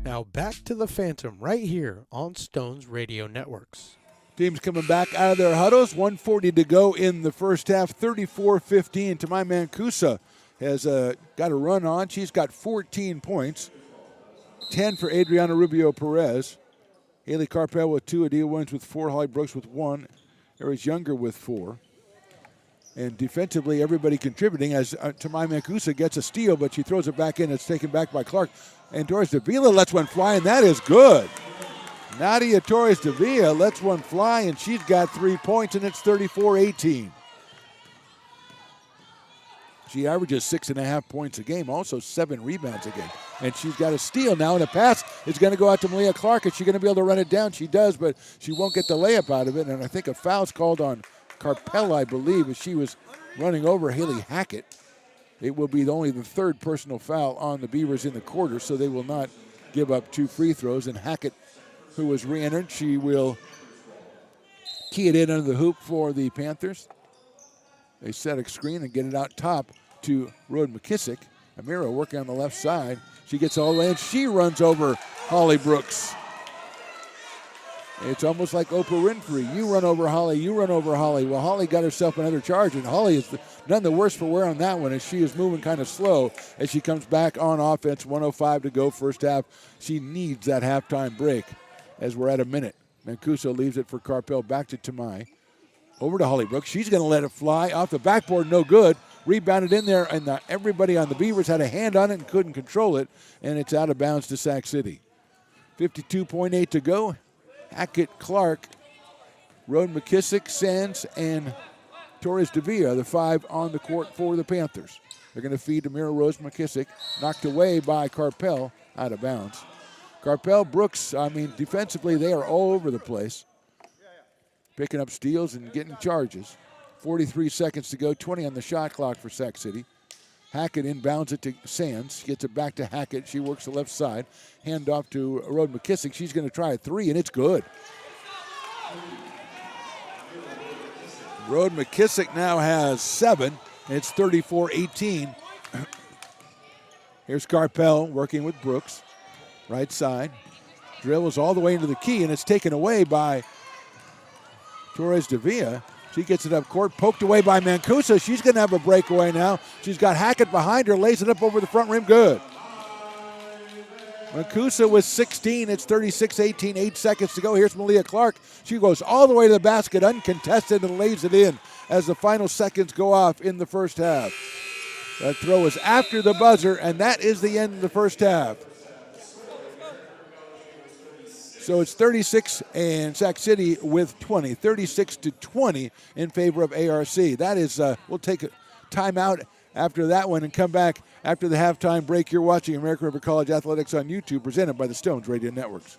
Now back to the Phantom right here on Stones Radio Networks. Teams coming back out of their huddles. 1:40 to go in the first half. 34-15. Tamai Mancuso has got a run on. She's got 14 points. 10 for Adriana Rubio Perez. Haley Carpel with 2. Adia Williams with 4. Holly Brooks with 1. Eris Younger with 4. And defensively, everybody contributing as Tamai Mancuso gets a steal, but she throws it back in. It's taken back by Clark. And Torres Davila lets one fly, and that is good. Nadia Torres Davila lets one fly, and she's got 3 points, and it's 34-18. She averages 6.5 points a game, also 7 rebounds a game. And she's got a steal now, and a pass is going to go out to Malia Clark. Is she going to be able to run it down? She does, but she won't get the layup out of it. And I think a foul's called on Carpel, I believe, as she was running over Haley Hackett. It will be only the third personal foul on the Beavers in the quarter, so they will not give up 2 free throws. And Hackett, who was re-entered, she will key it in under the hoop for the Panthers. They set a screen and get it out top to Rhoda McKissick. Amira working on the left side. She gets all the way, and she runs over Holly Brooks. It's almost like Oprah Winfrey. You run over Holly, you run over Holly. Well, Holly got herself another charge, and Holly is none the worse for wear on that one as she is moving kind of slow as she comes back on offense. 1:05 to go first half. She needs that halftime break as we're at a minute. Mancuso leaves it for Carpel, back to Tamai. Over to Holly Brooks. She's going to let it fly off the backboard, no good. Rebounded in there, and everybody on the Beavers had a hand on it and couldn't control it, and it's out of bounds to Sac City. 52.8 to go. Hackett, Clark, Rhoda McKissick, Sands, and Torres Davia, the 5 on the court for the Panthers. They're going to feed to Mira Rose McKissick, knocked away by Carpel, out of bounds. Carpel, Brooks, defensively they are all over the place, picking up steals and getting charges. 43 seconds to go, 20 on the shot clock for Sac City. Hackett inbounds it to Sands, gets it back to Hackett. She works the left side. Hand off to Rhoda McKissick. She's going to try a 3, and it's good. Rhoda McKissick now has 7. It's 34-18. Here's Carpel working with Brooks. Right side. Dribbles all the way into the key, and it's taken away by Torres Davia. She gets it up court, poked away by Mancuso. She's going to have a breakaway now. She's got Hackett behind her, lays it up over the front rim, good. Mancuso with 16. It's 36-18, 8 seconds to go. Here's Malia Clark. She goes all the way to the basket, uncontested, and lays it in as the final seconds go off in the first half. That throw is after the buzzer, and that is the end of the first half. So it's 36 and Sac City with 20, 36-20 in favor of ARC. That is, we'll take a timeout after that one and come back after the halftime break. You're watching American River College Athletics on YouTube, presented by the Stones Radio Networks.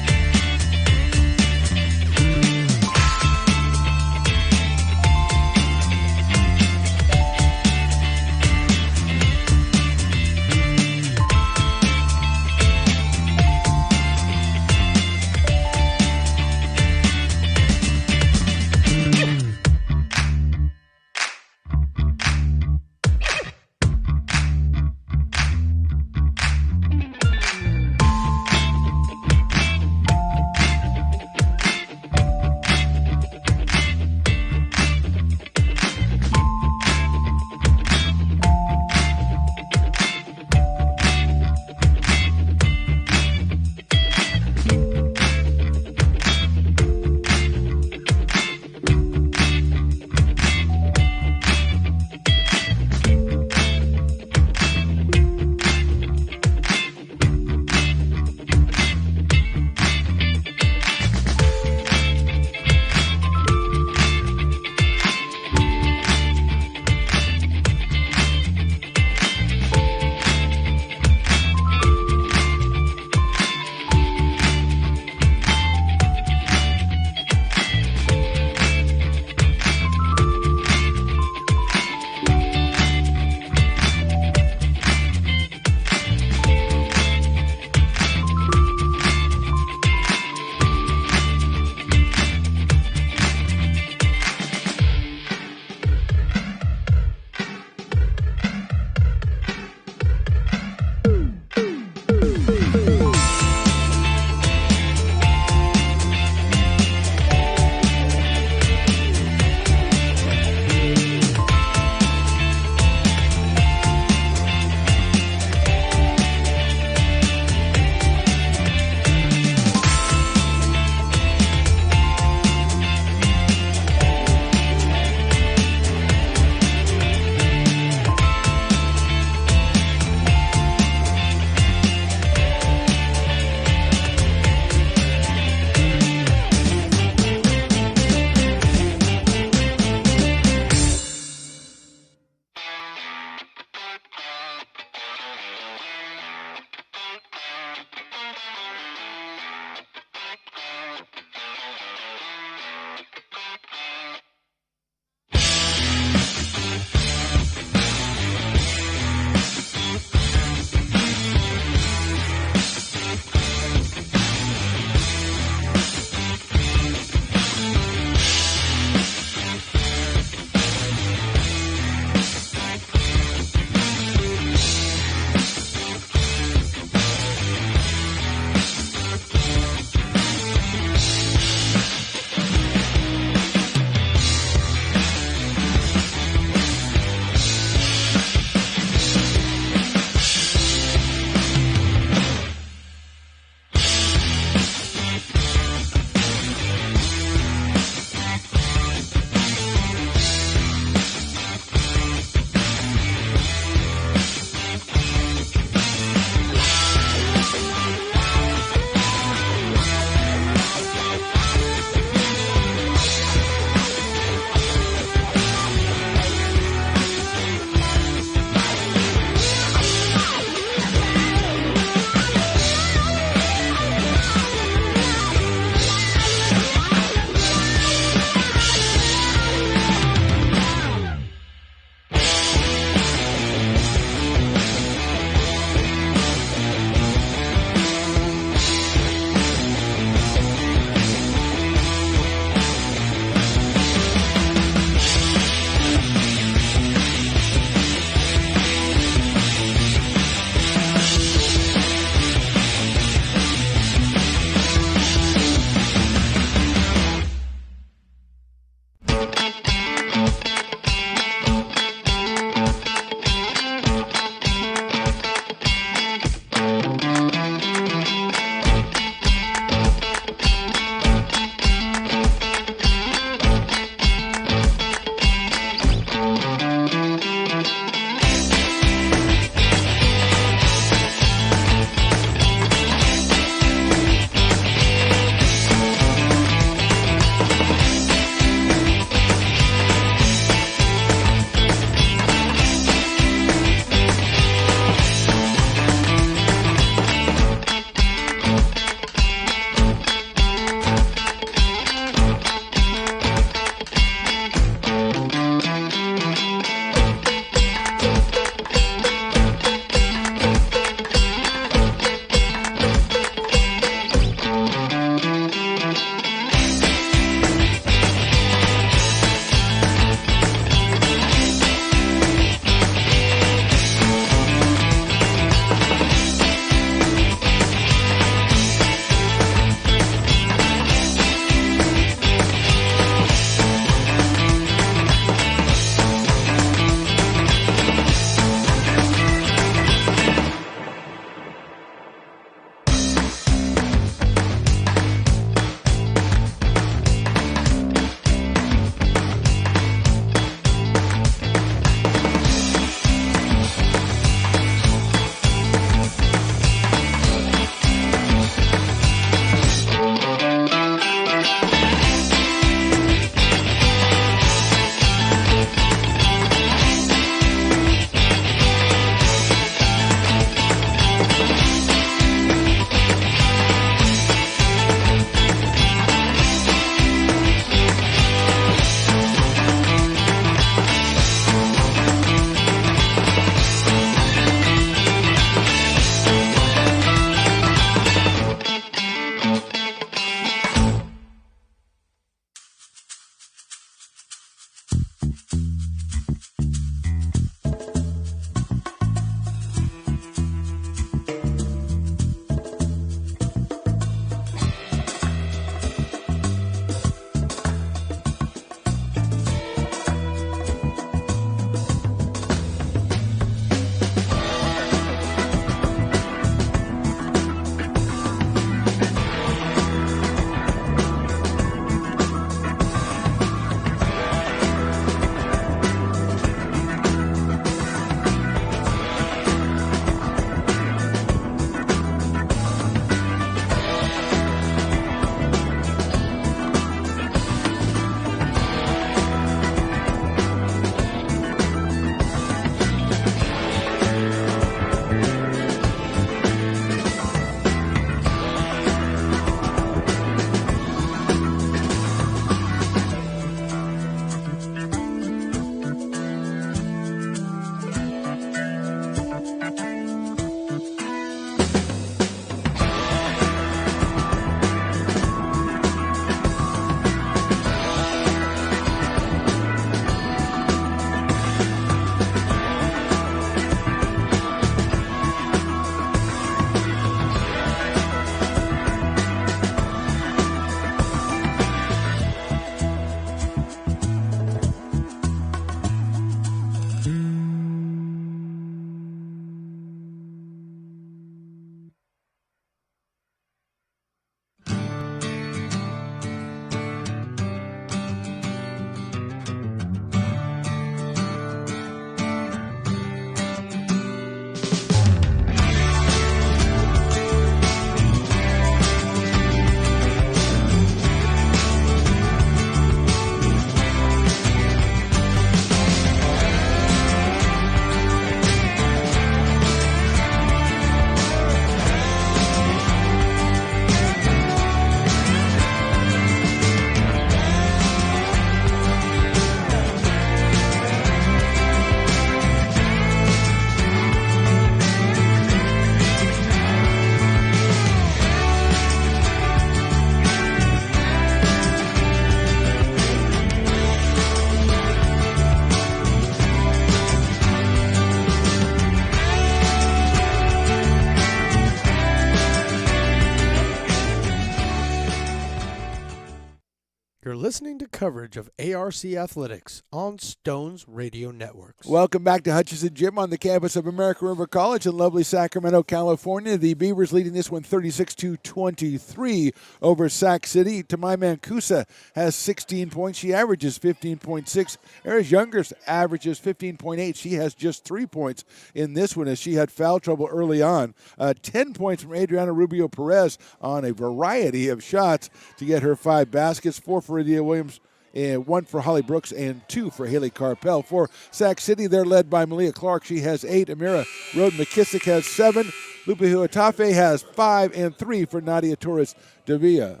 You're listening to coverage of ARC Athletics on Stones Radio Networks. Welcome back to Hutchinson Gym on the campus of American River College in lovely Sacramento, California. The Beavers leading this one 36-23 over Sac City. Tamai Mancusa has 16 points. She averages 15.6. Eris Youngers averages 15.8. She has just 3 points in this one as she had foul trouble early on. 10 points from Adriana Rubio Perez on a variety of shots to get her 5 baskets, 4 for Adia Williams, and 1 for Holly Brooks, and 2 for Haley Carpel. For Sac City, they're led by Malia Clark. She has 8. Amira Rhoden McKissick has 7. Lupe Huatafe has 5, and 3 for Nadia Torres Davia.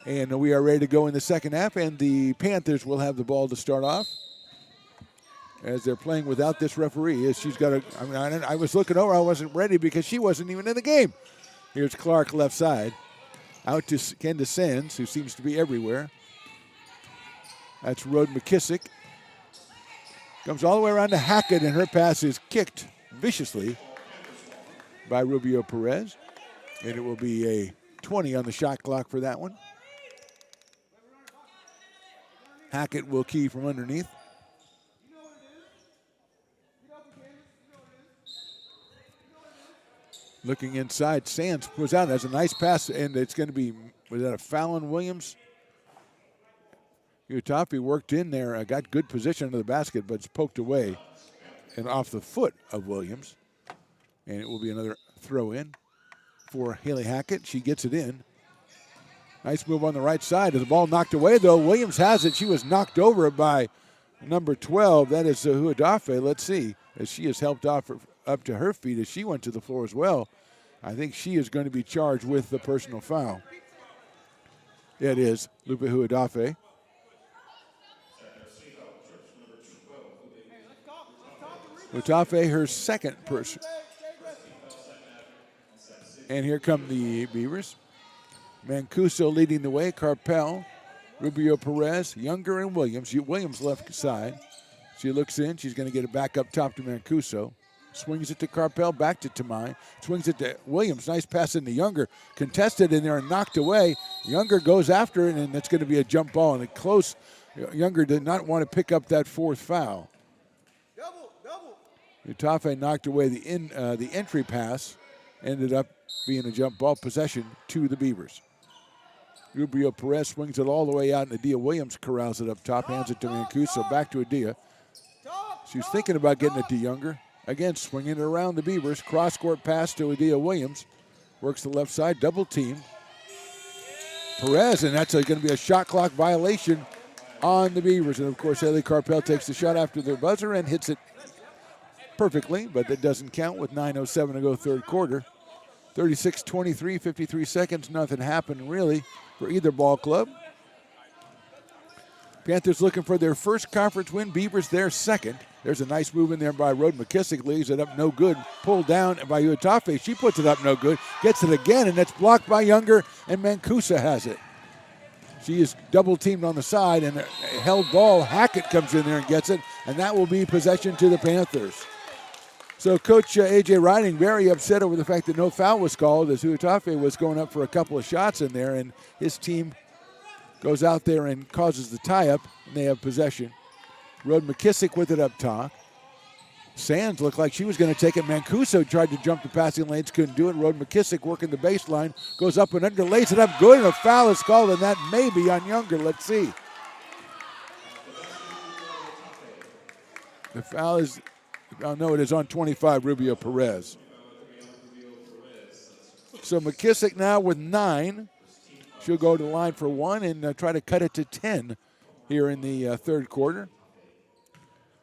And we are ready to go in the second half, and the Panthers will have the ball to start off as they're playing without this referee. She's got a, I was looking over, I wasn't ready because she wasn't even in the game. Here's Clark left side. Out to Kenda Sands, who seems to be everywhere. That's Rhoden McKissick. Comes all the way around to Hackett, and her pass is kicked viciously by Rubio Perez. And it will be a 20 on the shot clock for that one. Hackett will key from underneath. Looking inside, Sands goes out. That's a nice pass, and it's going to be, was that a foul on Williams? Huatafe worked in there, got good position under the basket, but it's poked away and off the foot of Williams. And it will be another throw in for Haley Hackett. She gets it in. Nice move on the right side. The ball knocked away, though. Williams has it. She was knocked over by number 12. That is Huatafe. Let's see, as she is helped off up to her feet as she went to the floor as well. I think she is going to be charged with the personal foul. It is Lupe Huatafe. Huatafe, her second person. And here come the Beavers. Mancuso leading the way. Carpel, Rubio Perez, Younger, and Williams. Williams left side. She looks in. She's going to get it back up top to Mancuso. Swings it to Carpel, back to Tamai. Swings it to Williams. Nice pass into Younger. Contested in there and knocked away. Younger goes after it, and it's going to be a jump ball. And a close. Younger did not want to pick up that 4th foul. Huatafe knocked away the entry pass. Ended up being a jump ball possession to the Beavers. Rubio Perez swings it all the way out, and Adia Williams corrals it up top, hands it to Mancuso. Back to Adia. She's thinking about getting it to Younger. Again, swinging it around the Beavers. Cross-court pass to Adia Williams. Works the left side, double team. Perez, and that's going to be a shot clock violation on the Beavers. And, of course, Haley Carpel takes the shot after the buzzer and hits it perfectly, but that doesn't count with 9:07 to go third quarter. 36-23, 53 seconds. Nothing happened, really, for either ball club. Panthers looking for their first conference win. Beavers their second. There's a nice move in there by Rhoden McKissick. Leaves it up no good. Pulled down by Huatafe. She puts it up no good. Gets it again, and that's blocked by Younger, and Mancusa has it. She is double teamed on the side, and a held ball. Hackett comes in there and gets it, and that will be possession to the Panthers. So Coach A.J. Riding very upset over the fact that no foul was called as Huatafe was going up for a couple of shots in there, and his team goes out there and causes the tie-up, and they have possession. Rhoden McKissick with it up top. Sands looked like she was going to take it. Mancuso tried to jump the passing lanes, couldn't do it. Rhoden McKissick working the baseline, goes up and under, lays it up good, and a foul is called, and that may be on Younger. Let's see. The foul is, oh no, it is on 25, Rubio Perez. So McKissick now with 9. She'll go to the line for 1 and try to cut it to 10 here in the third quarter.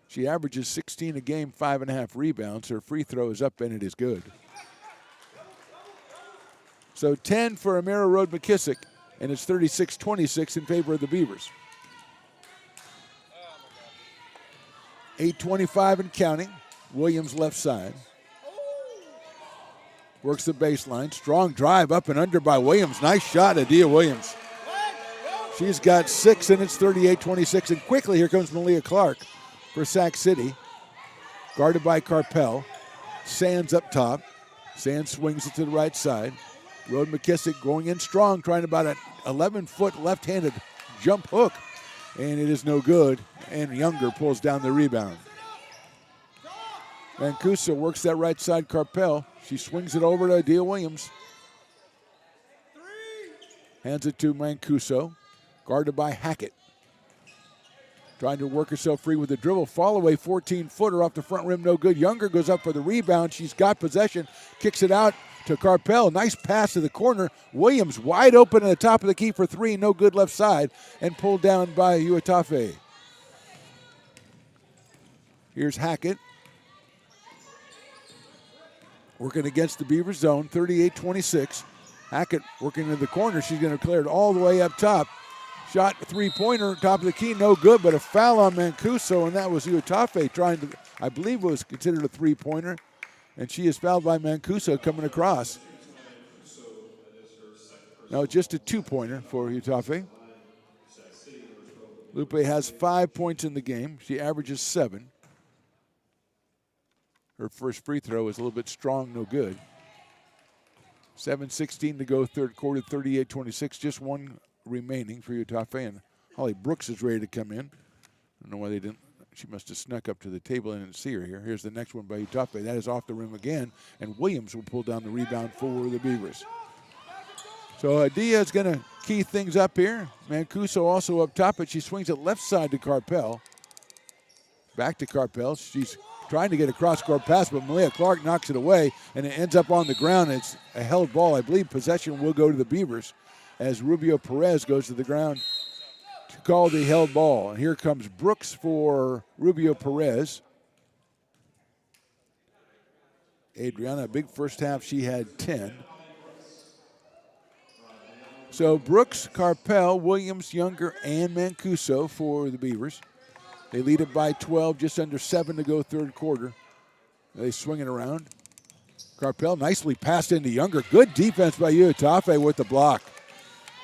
She averages 16 a game, 5.5 rebounds. Her free throw is up and it is good. So 10 for Amira Rhoden McKissick, and it's 36-26 in favor of the Beavers. 8:25 and counting. Williams left side. Works the baseline. Strong drive up and under by Williams. Nice shot, Adia Williams. She's got 6, and it's 38-26. And quickly, here comes Malia Clark for Sac City. Guarded by Carpel. Sands up top. Sands swings it to the right side. Rhoden McKissick going in strong, trying about an 11-foot left-handed jump hook, and it is no good, and Younger pulls down the rebound. Mancuso works that right side, Carpel. She swings it over to Adia Williams. Hands it to Mancuso, guarded by Hackett. Trying to work herself free with the dribble. Fall away 14-footer off the front rim, no good. Younger goes up for the rebound. She's got possession, kicks it out to Carpel. Nice pass to the corner. Williams wide open at the top of the key for three, no good left side, and pulled down by Uatafe. Here's Hackett. Working against the Beaver zone, 38-26. Hackett working in the corner. She's going to clear it all the way up top. Shot three-pointer, top of the key, no good, but a foul on Mancuso, and that was Uatafe trying to, I believe it was considered a three-pointer, and she is fouled by Mancuso coming across. Now just a two-pointer for Uatafe. Lupe has 5 points in the game. She averages 7. Her first free throw is a little bit strong, no good. 7:16 to go, third quarter, 38-26. Just one remaining for Uatafe, and Holly Brooks is ready to come in. I don't know why they didn't. She must have snuck up to the table and didn't see her here. Here's the next one by Uatafe. That is off the rim again, and Williams will pull down the rebound for the Beavers. So Adia is going to key things up here. Mancuso also up top, but she swings it left side to Carpel. Back to Carpel. She's trying to get a cross-court pass, but Malia Clark knocks it away, and it ends up on the ground. It's a held ball. I believe possession will go to the Beavers as Rubio Perez goes to the ground to call the held ball. And here comes Brooks for Rubio Perez. Adriana, big first half. She had 10. So Brooks, Carpel, Williams, Younger, and Mancuso for the Beavers. They lead it by 12, just under 7 to go third quarter. They swing it around. Carpel nicely passed into Younger. Good defense by Uatafe with the block.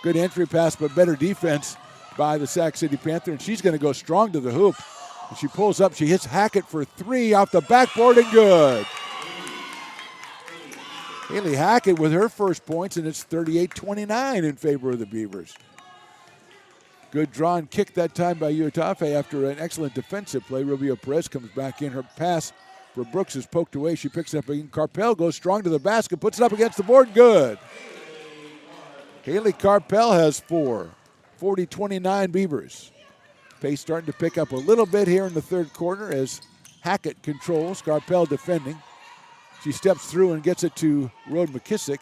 Good entry pass, but better defense by the Sac City Panther. And she's going to go strong to the hoop. And she pulls up. She hits Hackett for 3 off the backboard and good. Haley Hackett with her first points, and it's 38-29 in favor of the Beavers. Good draw and kick that time by Uatafe after an excellent defensive play. Rubio Perez comes back in. Her pass for Brooks is poked away. She picks it up again. Carpel goes strong to the basket, puts it up against the board. Good. Haley Carpel has 4. 40-29 Beavers. Pace starting to pick up a little bit here in the third quarter as Hackett controls. Carpel defending. She steps through and gets it to Rhoda McKissick,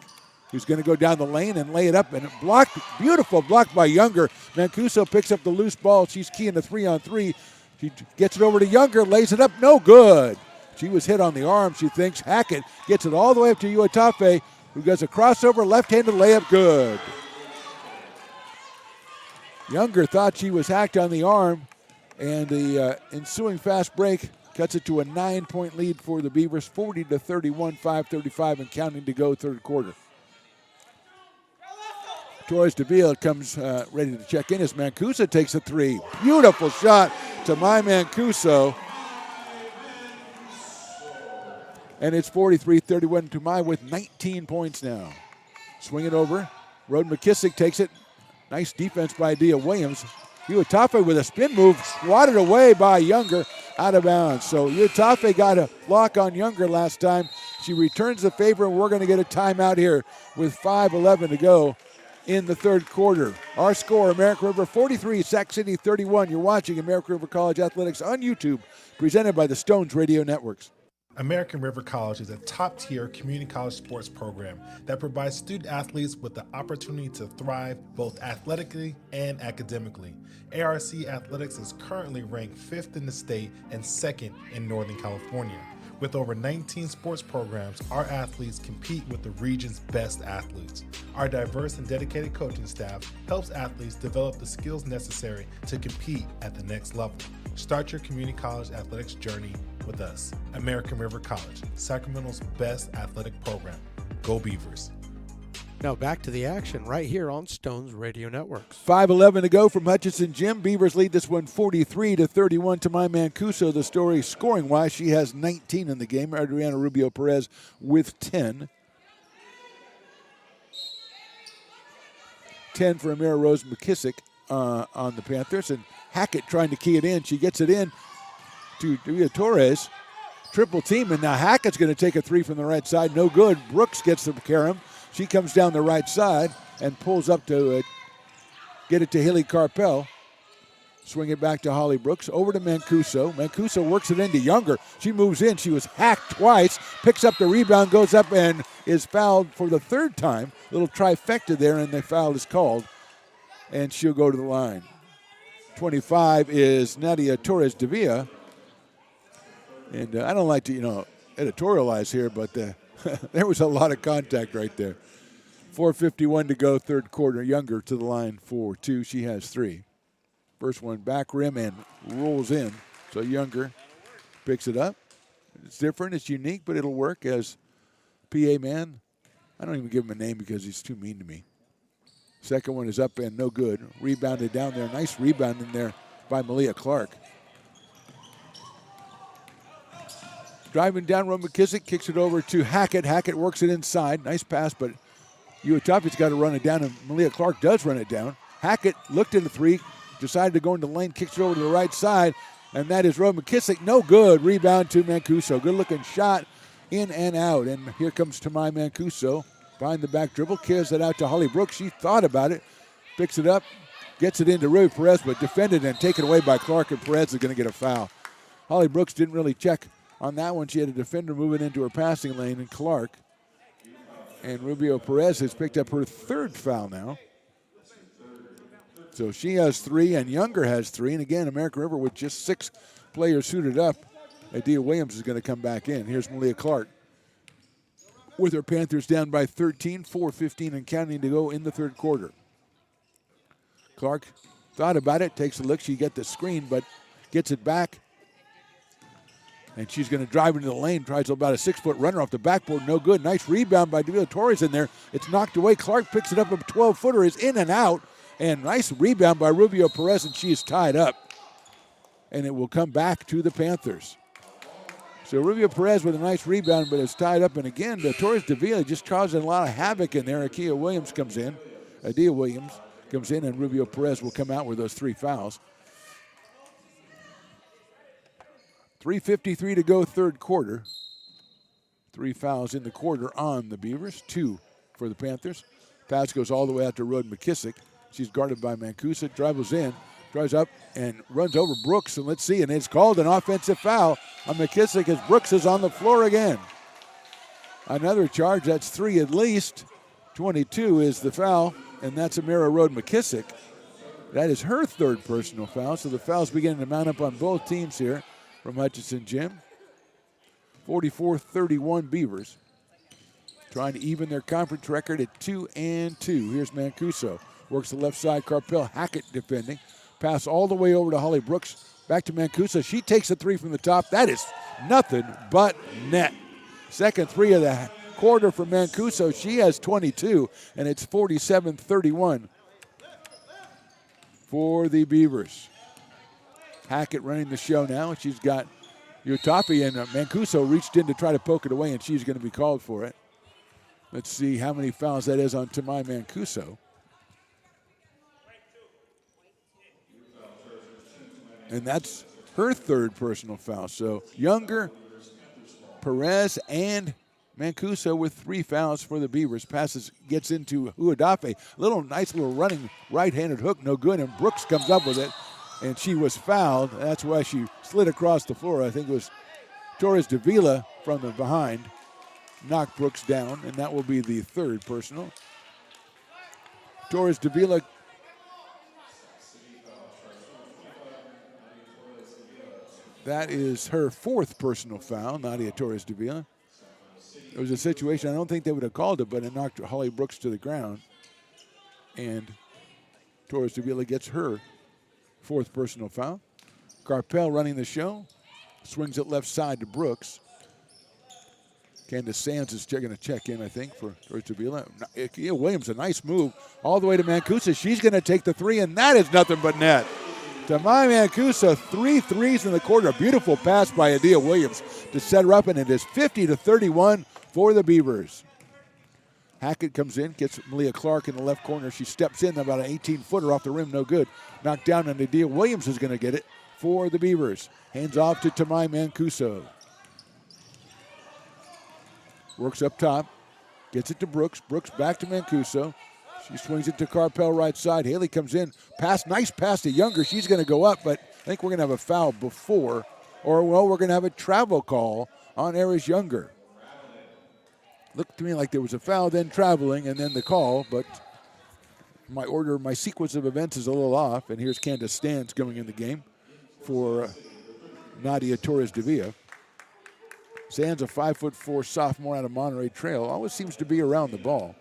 who's going to go down the lane and lay it up. And blocked, beautiful block by Younger. Mancuso picks up the loose ball. She's keying the 3-on-3. She gets it over to Younger, lays it up, no good. She was hit on the arm, she thinks. Hackett gets it all the way up to Uatafe, who does a crossover, left-handed layup, good. Younger thought she was hacked on the arm, and the ensuing fast break cuts it to a 9-point lead for the Beavers, 40-31, 5:35 and counting to go third quarter. Torres Davila comes ready to check in as Mancuso takes a 3. Beautiful shot to my Mancuso. And it's 43-31 to my with 19 points now. Swing it over. Rhoda McKissick takes it. Nice defense by Adia Williams. Uatafe with a spin move, swatted away by Younger, out of bounds. So Uatafe got a block on Younger last time. She returns the favor, and we're going to get a timeout here with 5:11 to go in the third quarter. Our score, American River 43, Sac City 31. You're watching American River College Athletics on YouTube, presented by the Stones Radio Networks. American River College is a top-tier community college sports program that provides student athletes with the opportunity to thrive both athletically and academically. ARC Athletics is currently ranked 5th in the state and 2nd in Northern California. With over 19 sports programs, our athletes compete with the region's best athletes. Our diverse and dedicated coaching staff helps athletes develop the skills necessary to compete at the next level. Start your community college athletics journey with us. American River College, Sacramento's best athletic program. Go Beavers. Now back to the action right here on Stones Radio Networks. 5:11 to go from Hutchinson Gym. Beavers lead this one 43-31 to my Mancuso. The story scoring-wise, she has 19 in the game. Adriana Rubio Perez with 10. 10 for Amira Rose McKissick. on the Panthers, and Hackett trying to key it in. She gets it in to Davila Torres. Triple team, and now Hackett's going to take a three from the right side. No good. Brooks gets the carom. She comes down the right side and pulls up to get it to Haley Carpel. Swing it back to Holly Brooks. Over to Mancuso. Mancuso works it into Younger. She moves in. She was hacked twice. Picks up the rebound, goes up, and is fouled for the third time. Little trifecta there, and the foul is called. And she'll go to the line. 25 is Nadia Torres Davila. And I don't like to, editorialize here, but there was a lot of contact right there. 4:51 to go, third quarter. Younger to the line for two. She has three. First one back rim and rolls in. So Younger picks it up. It's different. It's unique, but it'll work as PA man. I don't even give him a name because he's too mean to me. Second one is up and no good. Rebounded down there. Nice rebound in there by Malia Clark. Driving down, Rome McKissick kicks it over to Hackett. Hackett works it inside. Nice pass, but Uatapi's got to run it down, and Malia Clark does run it down. Hackett looked into three, decided to go into the lane, kicks it over to the right side, and that is Rome McKissick. No good. Rebound to Mancuso. Good-looking shot in and out, and here comes Tamai Mancuso. Behind the back dribble, carries it out to Holly Brooks. She thought about it, picks it up, gets it into Ruby Perez, but defended and taken away by Clark, and Perez is going to get a foul. Holly Brooks didn't really check on that one. She had a defender moving into her passing lane, and Clark. And Rubio Perez has picked up her third foul now. So she has three, and Younger has three. And again, American River with just 6 players suited up. Adia Williams is going to come back in. Here's Malia Clark with her Panthers down by 13, 4:15 and counting to go in the third quarter. Clark thought about it, takes a look. She got the screen, but gets it back. And she's going to drive into the lane, tries about a 6-foot runner off the backboard, no good. Nice rebound by Davila Torres in there. It's knocked away. Clark picks it up, a 12-footer is in and out. And nice rebound by Rubio Perez, and she is tied up. And it will come back to the Panthers. So Rubio Perez with a nice rebound, but it's tied up. And again, the Torres Davila just causing a lot of havoc in there. Adia Williams comes in, and Rubio Perez will come out with those 3 fouls. 3:53 to go, third quarter. 3 fouls in the quarter on the Beavers, 2 for the Panthers. Pass goes all the way out to Rhoda McKissick. She's guarded by Mancuso, dribbles in, drives up, and runs over Brooks. And let's see, and it's called an offensive foul on McKissick as Brooks is on the floor again. Another charge, that's 3 at least. 22 is the foul, and that's Amira Rhoda McKissick. That is her third personal foul, so the foul's beginning to mount up on both teams here from Hutchinson Gym. 44-31 Beavers. Trying to even their conference record at 2-2. Here's Mancuso. Works the left side. Carpel Hackett defending. Pass all the way over to Holly Brooks. Back to Mancuso. She takes a 3 from the top. That is nothing but net. Second 3 of the quarter for Mancuso. She has 22, and it's 47-31 for the Beavers. Hackett running the show now. She's got Uatapi, and Mancuso reached in to try to poke it away, and she's going to be called for it. Let's see how many fouls that is on Tamai Mancuso. And that's her third personal foul. So Younger, Perez, and Mancuso with 3 fouls for the Beavers. Passes, gets into Uatapi. Nice little running right-handed hook, no good, and Brooks comes up with it. And she was fouled. That's why she slid across the floor. I think it was Torres Davila from the behind. Knocked Brooks down, and that will be the third personal. Torres Davila. That is her 4th personal foul, Nadia Torres Davila. It was a situation, I don't think they would have called it, but it knocked Holly Brooks to the ground. And Torres Davila gets her 4th personal foul. Carpel running the show. Swings it left side to Brooks. Candace Sands is going to check in, I think, for Torres Davila. Williams, a nice move all the way to Mancuso. She's going to take the 3, and that is nothing but net. Tamai Mancuso, 3 threes in the quarter. A beautiful pass by Adia Williams to set her up, and it is 50-31 for the Beavers. Hackett comes in, gets Malia Clark in the left corner. She steps in about an 18-footer off the rim, no good. Knocked down, and Nadia Williams is going to get it for the Beavers. Hands off to Tamai Mancuso. Works up top, gets it to Brooks. Brooks back to Mancuso. She swings it to Carpel right side. Haley comes in. Nice pass to Younger. She's going to go up, but I think we're going to have a foul before, or, well, we're going to have a travel call on Eris Younger. Looked to me like there was a foul, then traveling, and then the call, but my sequence of events is a little off, and here's Candace Stans coming in the game for Nadia Torres de Villa. Stans, a 5'4" sophomore out of Monterey Trail, always seems to be around the ball.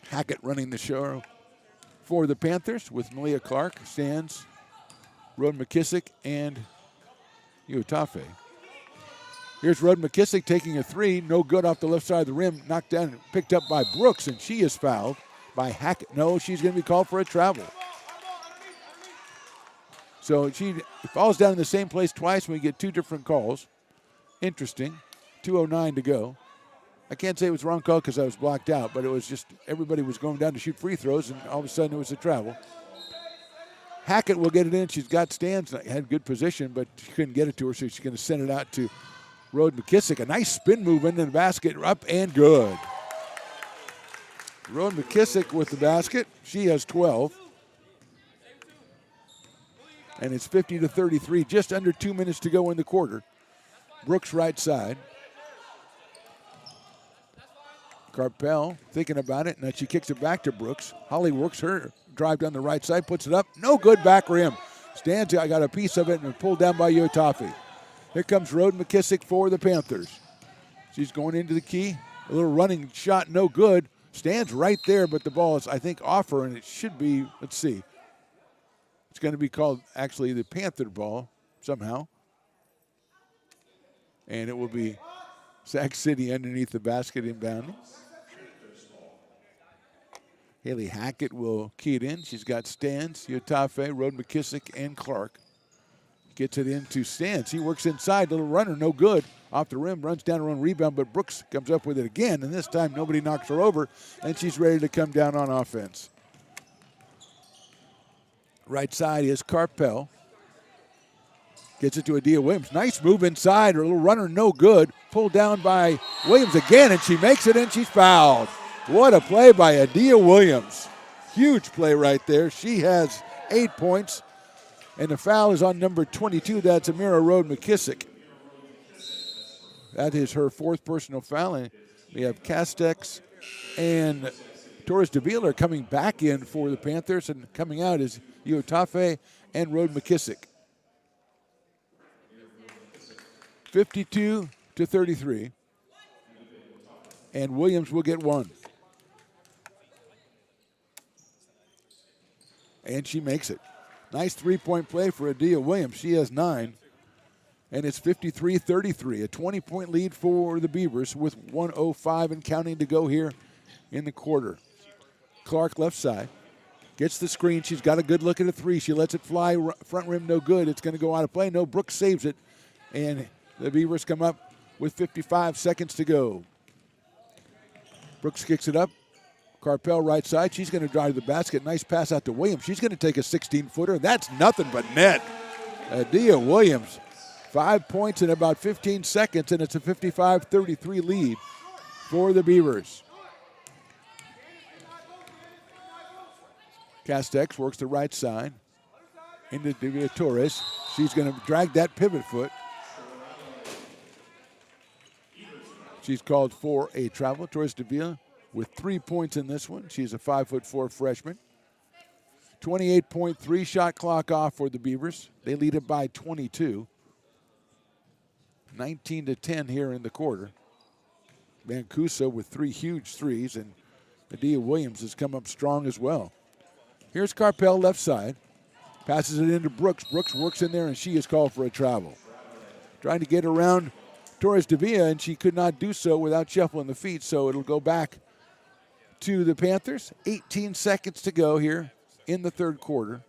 Hackett running the show for the Panthers with Malia Clark, Stans, Rhoda McKissick, and Utafe. Here's Rhoda McKissick taking a three, no good off the left side of the rim, knocked down and picked up by Brooks, and she is fouled by Hackett. No, she's going to be called for a travel. So she falls down in the same place twice, and we get two different calls. Interesting. 2:09 to go. I can't say it was the wrong call because I was blocked out, but it was just everybody was going down to shoot free throws, and all of a sudden it was a travel. Hackett will get it in. She's got Stans, had good position, but she couldn't get it to her, so she's going to send it out to Rhoda McKissick. A nice spin move into the basket, up and good. Rhoda McKissick with the basket. She has 12. And it's 50-33, just under 2 minutes to go in the quarter. Brooks right side. Carpel thinking about it, and then she kicks it back to Brooks. Holly works her drive down the right side, puts it up. No good back rim. Stands, I got a piece of it and pulled down by Utafe. Here comes Rhoda McKissick for the Panthers. She's going into the key. A little running shot, no good. Stands right there, but the ball is, I think, off her, and it should be, let's see. It's going to be called, actually, the Panther ball somehow. And it will be Sac City underneath the basket inbounding. Haley Hackett will key it in. She's got Stans, Utafe, Rhoda McKissick, and Clark. Gets it into Stans. He works inside. Little runner, no good. Off the rim, runs down her own rebound, but Brooks comes up with it again, and this time nobody knocks her over, and she's ready to come down on offense. Right side is Carpel. Gets it to Adia Williams. Nice move inside. Her little runner, no good. Pulled down by Williams again, and she makes it, and she's fouled. What a play by Adia Williams. Huge play right there. She has 8 points, and the foul is on number 22. That's Amira Rhoda McKissick. That is her fourth personal foul. And we have Castex and Torres de Villa coming back in for the Panthers, and coming out is Utafe and Rhoda McKissick. 52-33. And Williams will get one. And she makes it. Nice three-point play for Adia Williams. She has 9. And it's 53-33, a 20-point lead for the Beavers with 1:05 and counting to go here in the quarter. Clark left side. Gets the screen. She's got a good look at a three. She lets it fly. Front rim, no good. It's going to go out of play. No, Brooks saves it. And the Beavers come up with 55 seconds to go. Brooks kicks it up. Carpel right side. She's going to drive to the basket. Nice pass out to Williams. She's going to take a 16-footer. That's nothing but net. Adia Williams, 5 points in about 15 seconds, and it's a 55-33 lead for the Beavers. Castex works the right side into Divya Torres. She's going to drag that pivot foot. She's called for a travel. Torres Davila with 3 points in this one. She's a 5'4" freshman. 28.3 shot clock off for the Beavers. They lead it by 22. 19-10 here in the quarter. Mancuso with 3 huge threes, and Adia Williams has come up strong as well. Here's Carpel left side. Passes it into Brooks. Brooks works in there, and she is called for a travel. Trying to get around Torres Davila, and she could not do so without shuffling the feet, so it'll go back to the Panthers. 18 seconds to go here in the third quarter.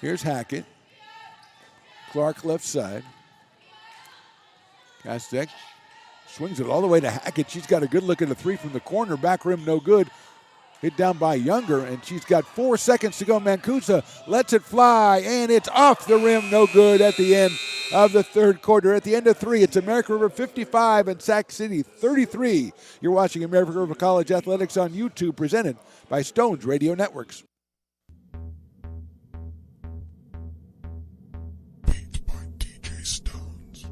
Here's Hackett. Clark left side. Kastek swings it all the way to Hackett. She's got a good look at a three from the corner. Back rim, no good. Hit down by Younger, and she's got 4 seconds to go. Mancuso lets it fly, and it's off the rim. No good at the end of the third quarter. At the end of 3, it's American River 55 and Sac City 33. You're watching American River College Athletics on YouTube, presented by Stones Radio Networks. Beat by DJ Stones.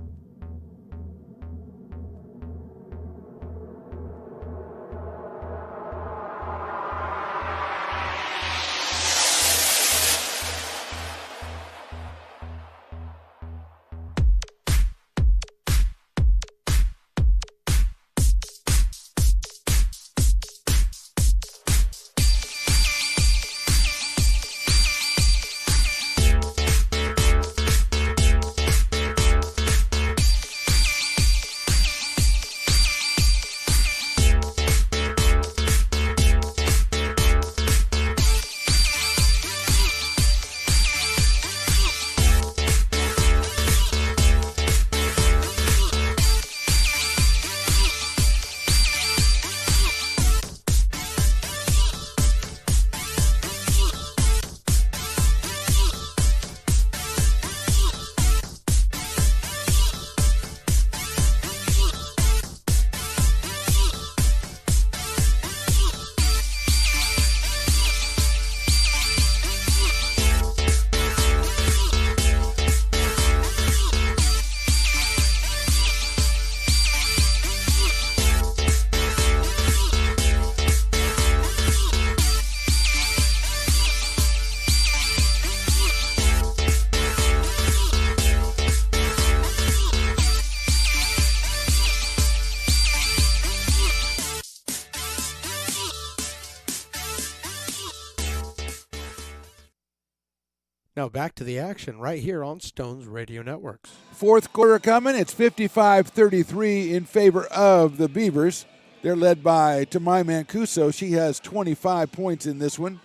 Now back to the action right here on Stones Radio Networks. Fourth quarter coming. It's 55-33 in favor of the Beavers. They're led by Tamai Mancuso. She has 25 points in this one.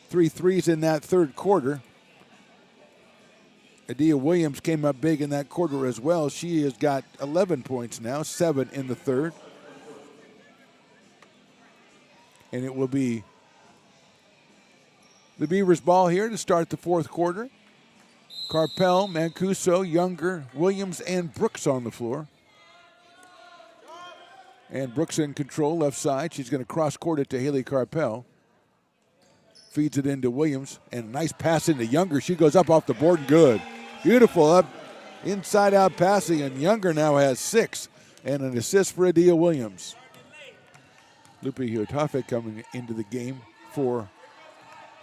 3 threes in that third quarter. Adia Williams came up big in that quarter as well. She has got 11 points now, 7 in the third. And it will be the Beavers' ball here to start the fourth quarter. Carpel, Mancuso, Younger, Williams, and Brooks on the floor. And Brooks in control, left side. She's going to cross-court it to Haley Carpel. Feeds it into Williams, and a nice pass into Younger. She goes up off the board, good. Beautiful up, inside-out passing, and Younger now has 6, and an assist for Adia Williams. Lupe Hiotafe coming into the game for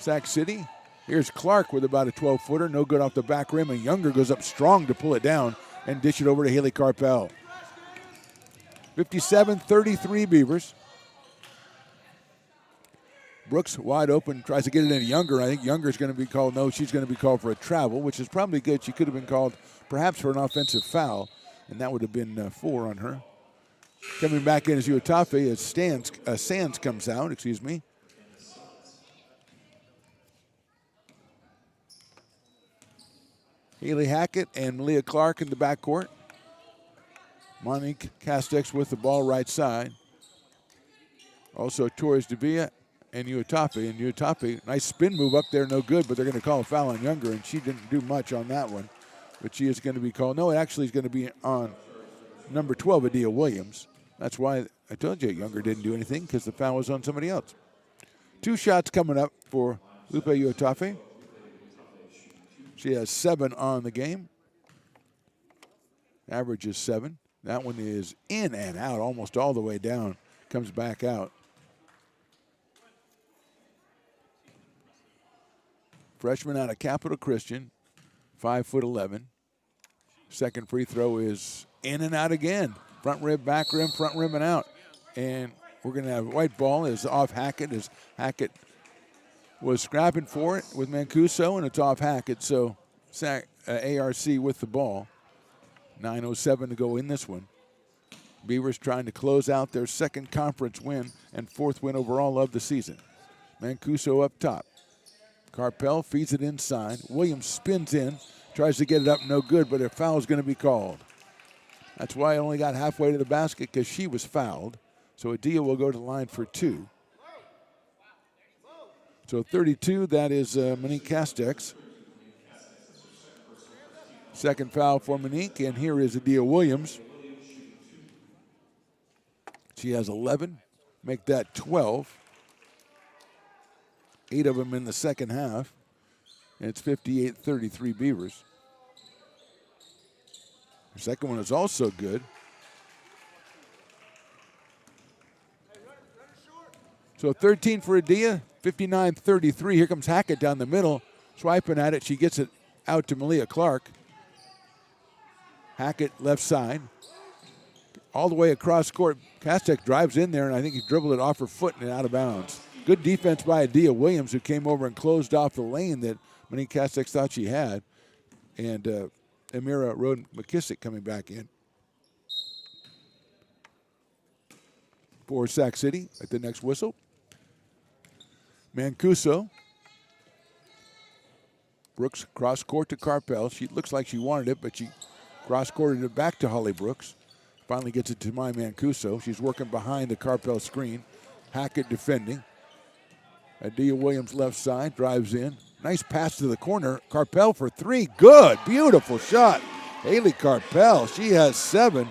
Sac City. Here's Clark with about a 12-footer, no good off the back rim, and Younger goes up strong to pull it down and dish it over to Haley Carpel. 57-33 Beavers. Brooks wide open, tries to get it into Younger. I think Younger's going to be called, no, she's going to be called for a travel, which is probably good. She could have been called perhaps for an offensive foul, and that would have been 4 on her. Coming back in is Hiotafe as Sands comes out, Haley Hackett and Malia Clark in the backcourt. Monique Castex with the ball right side. Also Torres Davila and Hiotafe. And Hiotafe, nice spin move up there, no good, but they're going to call a foul on Younger, and she didn't do much on that one. But she is going to be called. No, it actually is going to be on number 12, Adia Williams. That's why I told you Younger didn't do anything, because the foul was on somebody else. 2 shots coming up for Lupe Hiotafe. She has 7 on the game. Average is 7. That one is in and out, almost all the way down. Comes back out. Freshman out of Capital Christian, 5'11". Second free throw is in and out again. Front rim, back rim, front rim, and out. And we're going to have white ball is off Hackett, as Hackett was scrapping for it with Mancuso, and it's off Hackett. So ARC with the ball. 9:07 to go in this one. Beavers trying to close out their second conference win and 4th win overall of the season. Mancuso up top. Carpel feeds it inside. Williams spins in, Tries to get it up, no good, but a foul is going to be called. That's why I only got halfway to the basket, because she was fouled. So Adia will go to the line for 2. So 32, that is Monique Castex. Second foul for Monique, and here is Adia Williams. She has 11, make that 12. 8 of them in the second half, and it's 58-33 Beavers. The second one is also good. So 13 for Adia, 59-33. Here comes Hackett down the middle, swiping at it. She gets it out to Malia Clark. Hackett left side. All the way across court. Castex drives in there, and I think he dribbled it off her foot and out of bounds. Good defense by Adia Williams, who came over and closed off the lane that Monique Castex thought she had. And Amira Roden McKissick coming back in for Sac City at the next whistle. Mancuso. Brooks cross court to Carpel. She looks like she wanted it, but she cross-courted it back to Holly Brooks. Finally gets it to Mai Mancuso. She's working behind the Carpel screen. Hackett defending. Adia Williams left side, drives in. Nice pass to the corner. Carpel for 3. Good, beautiful shot. Haley Carpel, she has 7.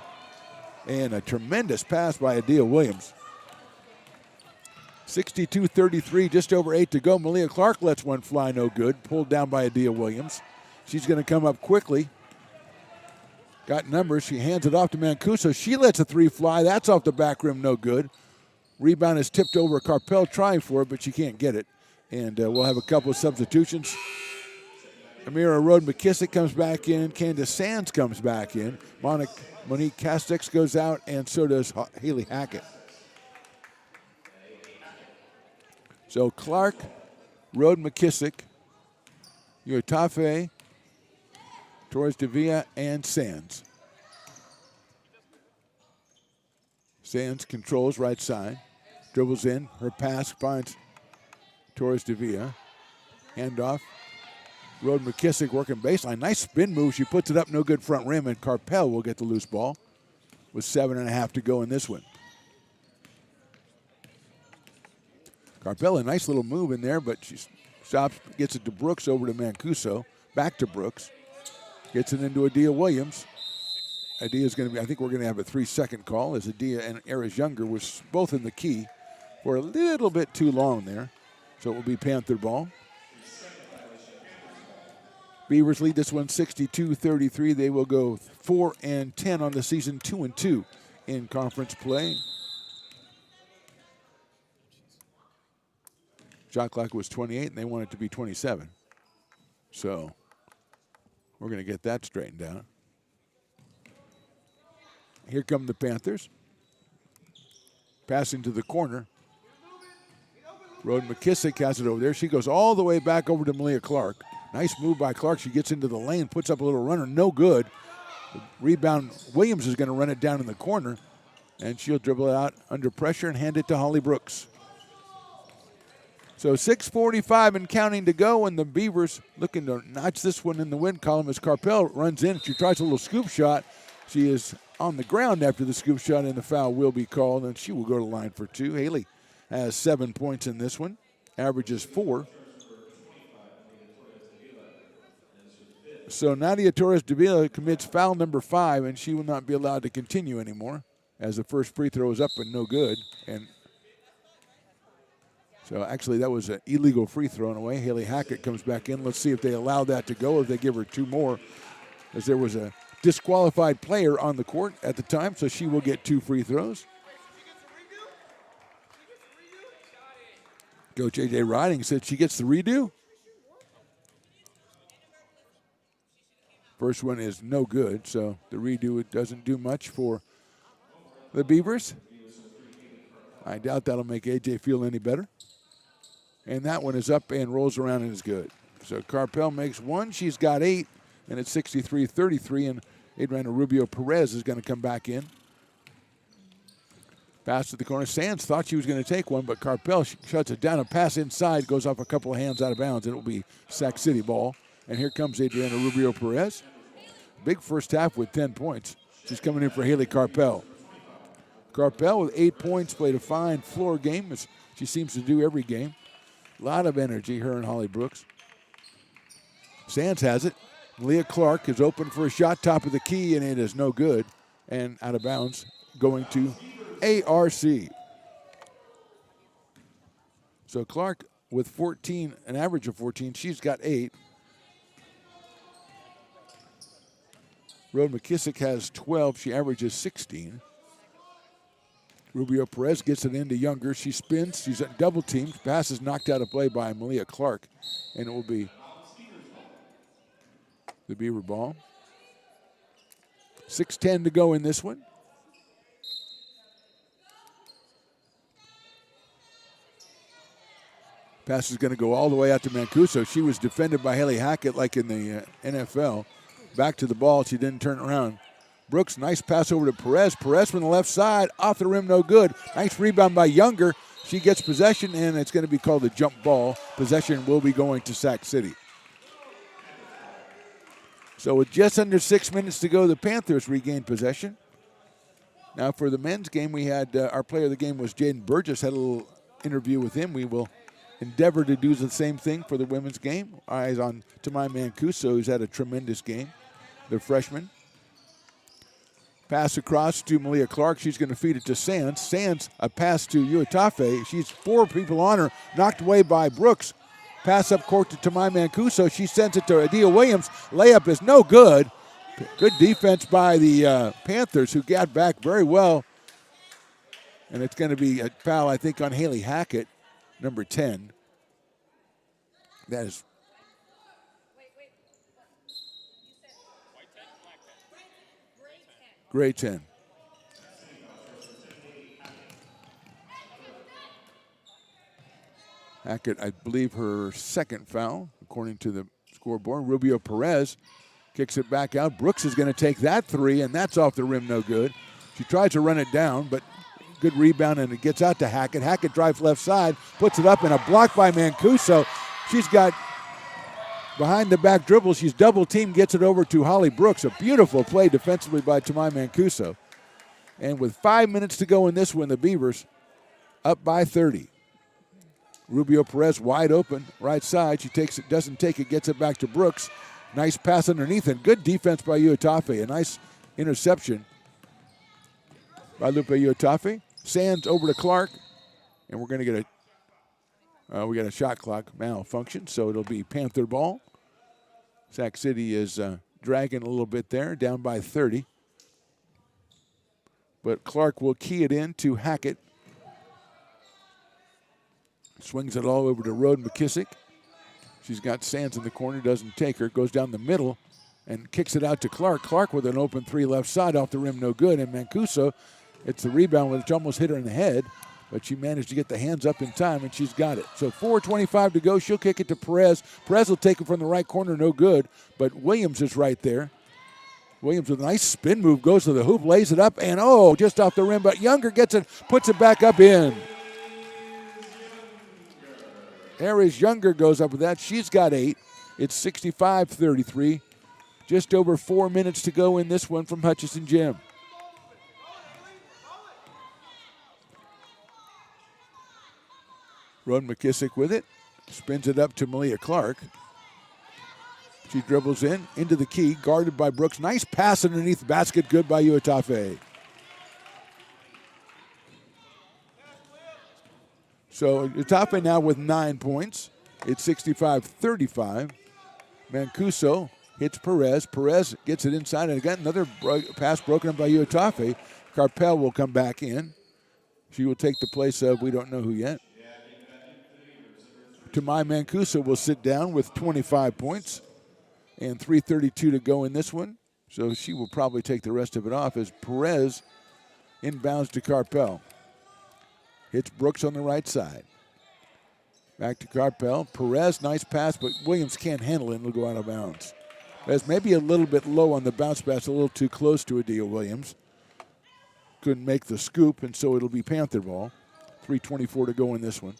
And a tremendous pass by Adia Williams. 62-33, just over 8 to go. Malia Clark lets one fly, no good. Pulled down by Adia Williams. She's going to come up quickly. Got numbers. She hands it off to Mancuso. She lets a 3 fly. That's off the back rim, no good. Rebound is tipped over. Carpel trying for it, but she can't get it. And we'll have a couple of substitutions. Amira Roden McKissick comes back in. Candace Sands comes back in. Monique Castex goes out, and so does Haley Hackett. So Clark, Roden McKissick, Yotafe, Torres Devilla, and Sands. Sands controls right side, dribbles in, her pass finds Torres Devilla. Handoff. Roden McKissick working baseline. Nice spin move. She puts it up, no good front rim, and Carpel will get the loose ball with 7.5 to go in this one. Carpel, a nice little move in there, but she stops, gets it to Brooks, over to Mancuso, back to Brooks. Gets it into Adia Williams. Adia's going to be, I think we're going to have a 3-second call, as Adia and Eris Younger was both in the key for a little bit too long there. So it will be Panther ball. Beavers lead this one 62-33. They will go 4-10 on the season, 2-2 in conference play. Shot clock was 28, and they want it to be 27. So we're going to get that straightened out. Here come the Panthers. Passing to the corner. Roden McKissick has it over there. She goes all the way back over to Malia Clark. Nice move by Clark. She gets into the lane, puts up a little runner, no good. The rebound, Williams is going to run it down in the corner, and she'll dribble it out under pressure and hand it to Holly Brooks. So 6:45 and counting to go, and the Beavers looking to notch this one in the win column as Carpel runs in. She tries a little scoop shot. She is on the ground after the scoop shot, and the foul will be called, and she will go to line for 2. Haley has 7 points in this one, averages 4. So Nadia Torres Davila commits foul number 5, and she will not be allowed to continue anymore, as the first free throw is up and no good. And so actually that was an illegal free throw in a way. Haley Hackett comes back in. Let's see if they allow that to go, if they give her 2 more, as there was a disqualified player on the court at the time, so she will get 2 free throws. Coach A.J. Riding said she gets the redo. First one is no good, so the redo, it doesn't do much for the Beavers. I doubt that'll make A.J. feel any better. And that one is up and rolls around and is good. So Carpel makes 1. She's got 8, and it's 63-33, and Adriana Rubio Perez is going to come back in. Pass to the corner. Sands thought she was going to take one, but Carpel shuts it down. A pass inside goes off a couple of hands out of bounds, and it will be Sac City ball. And here comes Adriana Rubio Perez. Big first half with 10 points. She's coming in for Haley Carpel. Carpel with 8 points, played a fine floor game, as she seems to do every game. A lot of energy, her and Holly Brooks. Sands has it. Leah Clark is open for a shot, top of the key, and it is no good. And out of bounds, going to ARC. So Clark with 14, an average of 14. She's got 8. Rhoda McKissick has 12. She averages 16. Rubio Perez gets it into Younger. She spins. She's double teamed. Pass is knocked out of play by Malia Clark. And it will be the Beaver ball. 6:10 to go in this one. Pass is going to go all the way out to Mancuso. She was defended by Haley Hackett like in the NFL. Back to the ball. She didn't turn around. Brooks, nice pass over to Perez. Perez from the left side, off the rim, no good. Nice rebound by Younger. She gets possession, and it's going to be called a jump ball. Possession will be going to Sac City. So with just under 6 minutes to go, the Panthers regained possession. Now for the men's game, we had our player of the game was Jaden Burgess. Had a little interview with him. We will endeavor to do the same thing for the women's game. Eyes on Tamai Mancuso, who's had a tremendous game, the freshman. Pass across to Malia Clark. She's going to feed it to Sands. Sands, a pass to Uatafe. She's 4 people on her, knocked away by Brooks. Pass up court to Tamai Mancuso. She sends it to Adia Williams. Layup is no good. Good defense by the Panthers, who got back very well. And it's going to be a foul, I think, on Haley Hackett, number 10. That is grade 10. Hackett, I believe, her second foul, according to the scoreboard. Rubio Perez kicks it back out. Brooks is going to take that 3, and that's off the rim, no good. She tries to run it down, but good rebound, and it gets out to Hackett. Hackett drives left side, puts it up, and a block by Mancuso. She's got behind the back dribble. She's double teamed, gets it over to Holly Brooks. A beautiful play defensively by Tamai Mancuso. And with 5 minutes to go in this one, the Beavers up by 30. Rubio Perez wide open, right side. She takes it, doesn't take it, gets it back to Brooks. Nice pass underneath, and good defense by Uatafe. A nice interception by Lupe Uatafe. Sands over to Clark, and we're going to get we got a shot clock malfunction, so it'll be Panther ball. Sac City is dragging a little bit there, down by 30. But Clark will key it in to Hackett. Swings it all over to Rhoda McKissick. She's got Sands in the corner, doesn't take her, goes down the middle and kicks it out to Clark. Clark with an open 3 left side, off the rim, no good. And Mancuso, it's the rebound, which almost hit her in the head, but she managed to get the hands up in time, and she's got it. So 4:25 to go. She'll kick it to Perez. Perez will take it from the right corner, no good, but Williams is right there. Williams with a nice spin move, goes to the hoop, lays it up, and just off the rim, but Younger gets it, puts it back up in. Aries Younger goes up with that. She's got 8. It's 65-33. Just over 4 minutes to go in this one from Hutchinson Gym. Rhoda McKissick with it. Spins it up to Malia Clark. She dribbles into the key, guarded by Brooks. Nice pass underneath the basket, good by Uatafe. So Uatafe now with 9 points. It's 65-35. Mancuso hits Perez. Perez gets it inside, and again, another pass broken up by Uatafe. Carpel will come back in. She will take the place of we don't know who yet. Tamai Mancuso will sit down with 25 points and 3:32 to go in this one. So she will probably take the rest of it off as Perez inbounds to Carpel. Hits Brooks on the right side. Back to Carpel. Perez, nice pass, but Williams can't handle it and it'll go out of bounds. That's maybe a little bit low on the bounce pass, a little too close to Adia Williams. Couldn't make the scoop, and so it'll be Panther ball. 3:24 to go in this one.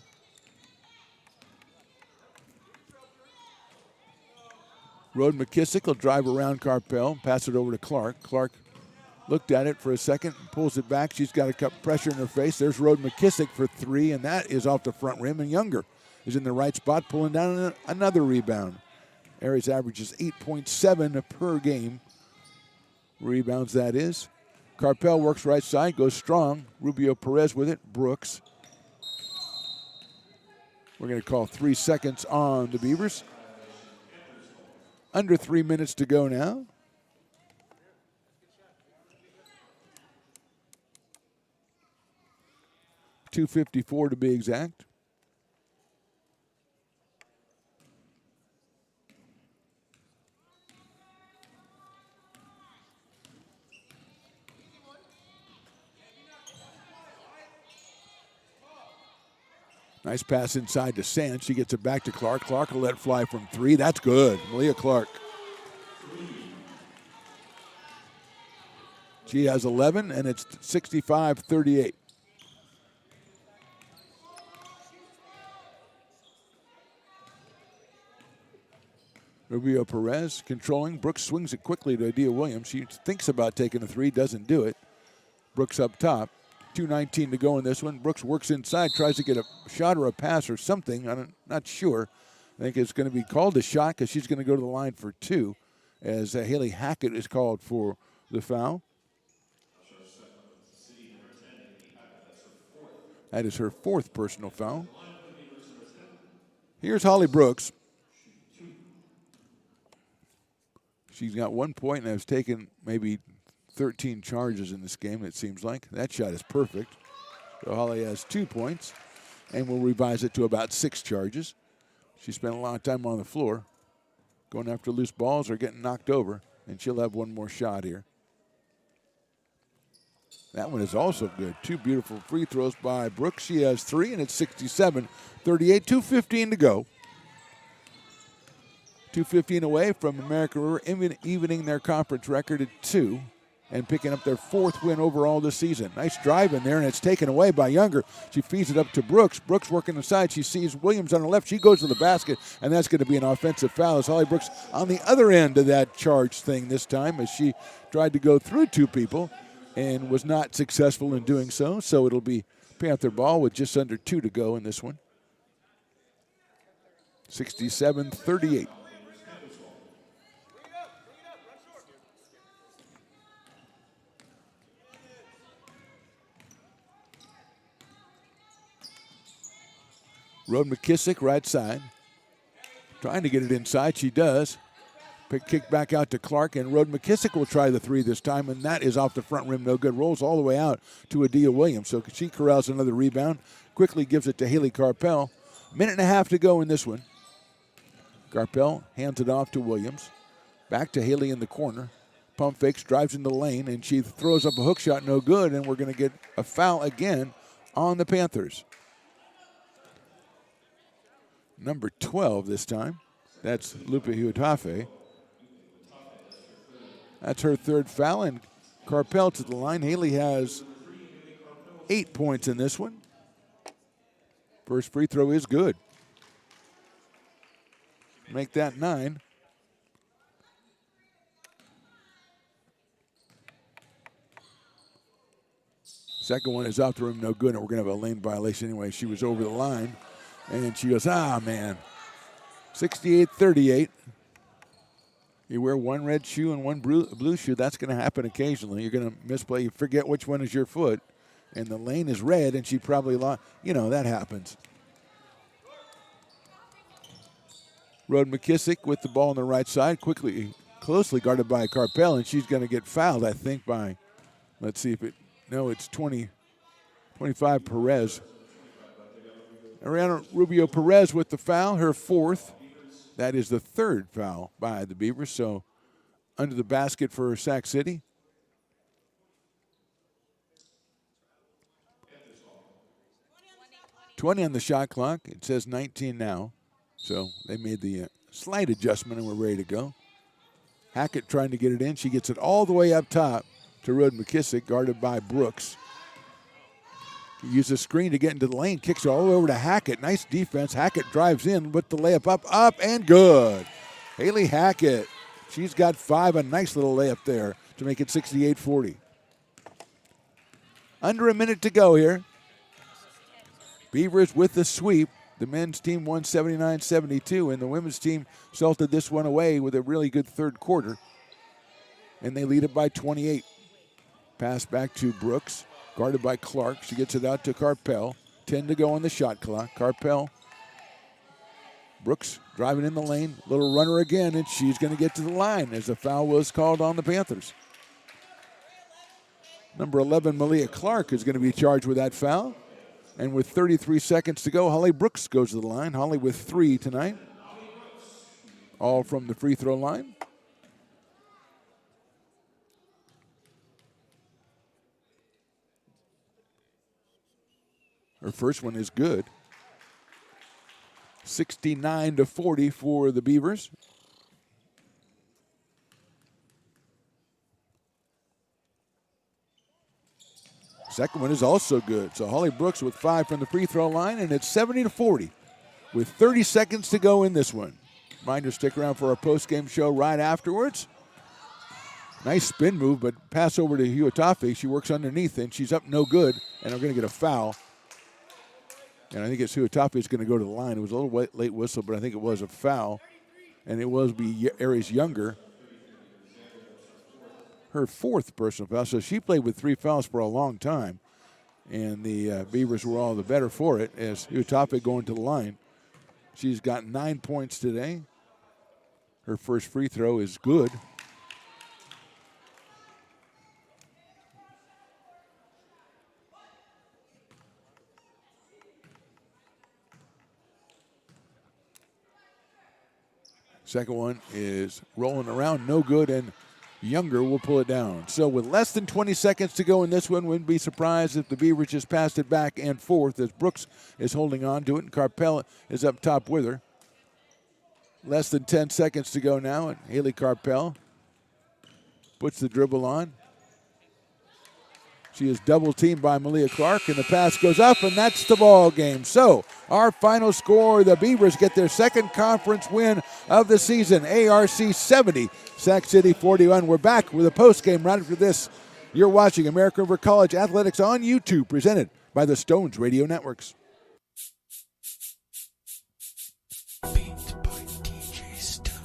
Rhoda McKissick will drive around Carpel, pass it over to Clark. Clark looked at it for a second, pulls it back. She's got a cup pressure in her face. There's Rhoda McKissick for three, and that is off the front rim. And Younger is in the right spot, pulling down another rebound. Aries averages 8.7 per game. Rebounds, that is. Carpel works right side, goes strong. Rubio Perez with it. Brooks. We're going to call 3 seconds on the Beavers. Under 3 minutes to go now. .254 to be exact. Nice pass inside to Sands. She gets it back to Clark. Clark will let fly from three. That's good. Malia Clark. She has 11, and it's 65-38. Rubio Perez controlling. Brooks swings it quickly to Adia Williams. She thinks about taking a three, doesn't do it. Brooks up top. 2:19 to go in this one. Brooks works inside, tries to get a shot or a pass or something. I'm not sure. I think it's going to be called a shot because she's going to go to the line for two as Haley Hackett is called for the foul. That is her fourth personal foul. Here's Holly Brooks. She's got 1 point and has taken maybe 13 charges in this game, it seems like. That shot is perfect. So Holly has 2 points, and we'll revise it to about 6 charges. She spent a lot of time on the floor going after loose balls or getting knocked over, and she'll have one more shot here. That one is also good. 2 beautiful free throws by Brooks. She has 3, and it's 67-38, 2:15 to go. 2:15 away from American River, evening their conference record at 2 and picking up their 4th win overall this season. Nice drive in there, and it's taken away by Younger. She feeds it up to Brooks. Brooks working inside. She sees Williams on the left. She goes to the basket, and that's going to be an offensive foul as Holly Brooks on the other end of that charge thing this time as she tried to go through 2 people and was not successful in doing so. So it'll be Panther ball with just under 2 to go in this one. 67-38. Rhoda McKissick, right side. Trying to get it inside. She does. Kick back out to Clark, and Rhoda McKissick will try the three this time, and that is off the front rim. No good. Rolls all the way out to Adia Williams. So she corrals another rebound. Quickly gives it to Haley Carpel. 1.5 minutes to go in this one. Carpel hands it off to Williams. Back to Haley in the corner. Pump fakes, drives in the lane, and she throws up a hook shot. No good, and we're going to get a foul again on the Panthers. Number 12 this time. That's Lupe Huatafe. That's her 3rd foul, and Carpel to the line. Haley has 8 points in this one. First free throw is good. Make that 9. Second one is off the rim, no good, and we're going to have a lane violation anyway. She was over the line. And she goes, man. 68-38. You wear one red shoe and one blue shoe, that's going to happen occasionally. You're going to misplay. You forget which one is your foot. And the lane is red, and she probably lost. That happens. Rhoda McKissick with the ball on the right side, closely guarded by Carpel, and she's going to get fouled, I think, by, let's see if it's 25 Perez. Ariana Rubio Perez with the foul, her 4th. That is the 3rd foul by the Beavers. So under the basket for Sac City. $20 on the shot clock. It says 19 now. So they made the slight adjustment and we're ready to go. Hackett trying to get it in. She gets it all the way up top to Rhoda McKissick, guarded by Brooks. He uses a screen to get into the lane, kicks it all the way over to Hackett. Nice defense. Hackett drives in with the layup up, and good. Haley Hackett, she's got 5, a nice little layup there to make it 68-40. Under a minute to go here. Beavers with the sweep. The men's team won 79-72, and the women's team salted this one away with a really good third quarter. And they lead it by 28. Pass back to Brooks, guarded by Clark. She gets it out to Carpel. 10 to go on the shot clock. Carpel. Brooks driving in the lane. Little runner again, and she's going to get to the line as the foul was called on the Panthers. Number 11, Malia Clark, is going to be charged with that foul. And with 33 seconds to go, Holly Brooks goes to the line. Holly with 3 tonight. All from the free throw line. Her first one is good. 69-40 for the Beavers. Second one is also good. So Holly Brooks with 5 from the free throw line, and it's 70-40 with 30 seconds to go in this one. Reminder, stick around for our post-game show right afterwards. Nice spin move, but pass over to Huatafe. She works underneath, and she's up no good, and we're going to get a foul. And I think it's Huatafe is going to go to the line. It was a little late whistle, but I think it was a foul, and it will be Aries Younger. Her 4th personal foul. So she played with 3 fouls for a long time. And the Beavers were all the better for it as Huatafe going to the line. She's got 9 points today. Her first free throw is good. Second one is rolling around, no good, and Younger will pull it down. So with less than 20 seconds to go in this one, wouldn't be surprised if the Beavers just passed it back and forth as Brooks is holding on to it and Carpel is up top with her. Less than 10 seconds to go now, and Haley Carpel puts the dribble on. She is double teamed by Malia Clark, and the pass goes up, and that's the ball game. So our final score, the Beavers get their second conference win of the season. ARC 70, Sac City 41. We're back with a postgame right after this. You're watching American River College Athletics on YouTube, presented by the Stones Radio Networks. Beat by DJ Stones.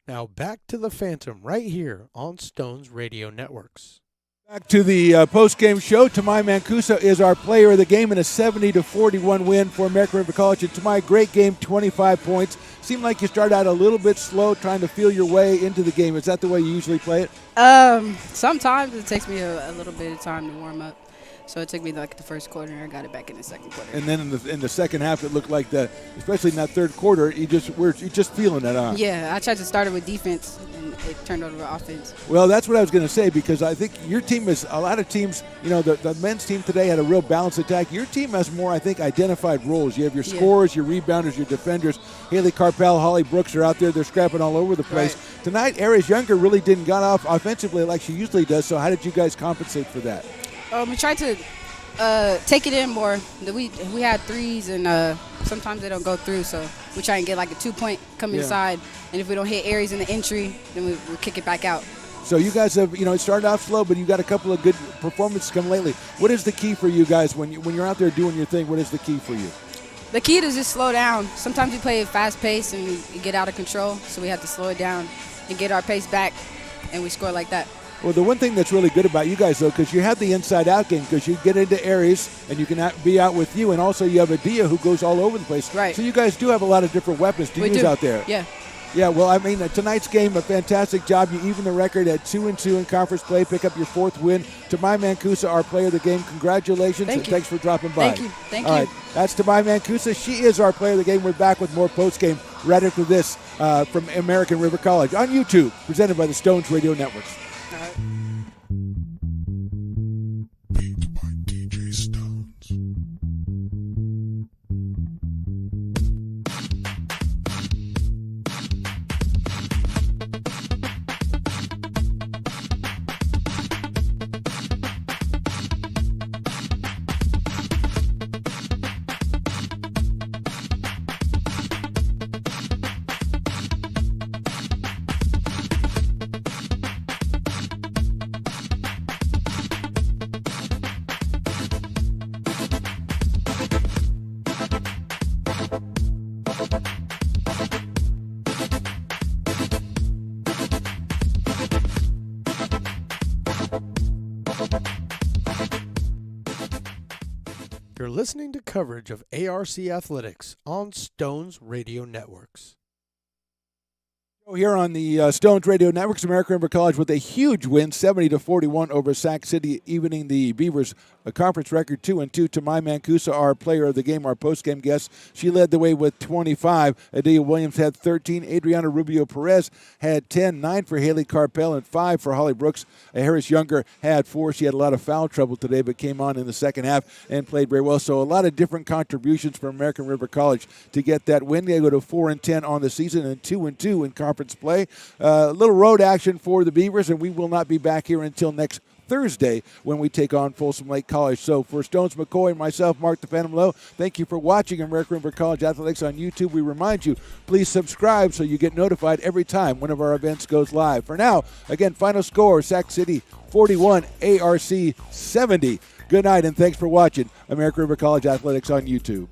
Now back to the Phantom right here on Stones Radio Networks. Back to the post-game show. Tamai Mancusa is our player of the game in a 70-41 win for American River College. And Tamai, great game, 25 points. Seemed like you started out a little bit slow, trying to feel your way into the game. Is that the way you usually play it? Sometimes it takes me a little bit of time to warm up. So it took me like the first quarter, and I got it back in the second quarter. And then in the second half, it looked like that, especially in that third quarter, you just feeling it, huh? Yeah, I tried to start it with defense, and it turned over to offense. Well, that's what I was going to say, because I think your team is, a lot of teams, you know, the men's team today had a real balanced attack. Your team has more, I think, identified roles. You have your scorers, your rebounders, your defenders. Haley Carpel, Holly Brooks are out there. They're scrapping all over the place. Right. Tonight, Aries Younger really didn't get off offensively like she usually does, so how did you guys compensate for that? We tried to take it in more. We had threes, and sometimes they don't go through, so we try and get like a 2-point come inside, and if we don't hit Aries in the entry, then we kick it back out. So you guys have, it started off slow, but you got a couple of good performances come lately. What is the key for you guys when you're out there doing your thing? What is the key for you? The key is just slow down. Sometimes we play fast pace and we get out of control, so we have to slow it down and get our pace back, and we score like that. Well, the one thing that's really good about you guys, though, because you have the inside-out game, because you get into Aries and you can be out with you, and also you have Adia who goes all over the place. Right. So you guys do have a lot of different weapons to use out there. Yeah. Yeah, well, I mean, tonight's game, a fantastic job. You even the record at 2-2 in conference play, pick up your 4th win. Tamai Mancusa, our player of the game, congratulations. Thank you. Thanks for dropping by. Thank All you. right, that's Tamai Mancusa. She is our player of the game. We're back with more post-game right after this from American River College on YouTube, presented by the Stones Radio Networks. All right. Beat by DJ Stones. You're listening to coverage of ARC Athletics on Stones Radio Networks. Here on the Stones Radio Networks, American River College with a huge win, 70-41 over Sac City, evening the Beavers' conference record 2-2. Tamai Mancusa, our player of the game, our post-game guest, she led the way with 25. Adia Williams had 13. Adriana Rubio Perez had 10. 9 for Haley Carpel and 5 for Holly Brooks. Harris Younger had 4. She had a lot of foul trouble today, but came on in the second half and played very well. So a lot of different contributions from American River College to get that win. They go to 4-10 on the season and 2-2 in conference play. A little road action for the Beavers, and we will not be back here until next Thursday when we take on Folsom Lake College. So for Stones McCoy and myself, Mark the Phantom Lowe, thank you for watching American River College Athletics on YouTube. We remind you, please subscribe so you get notified every time one of our events goes live. For now, again, final score, Sac City 41, ARC 70. Good night, and thanks for watching American River College Athletics on YouTube.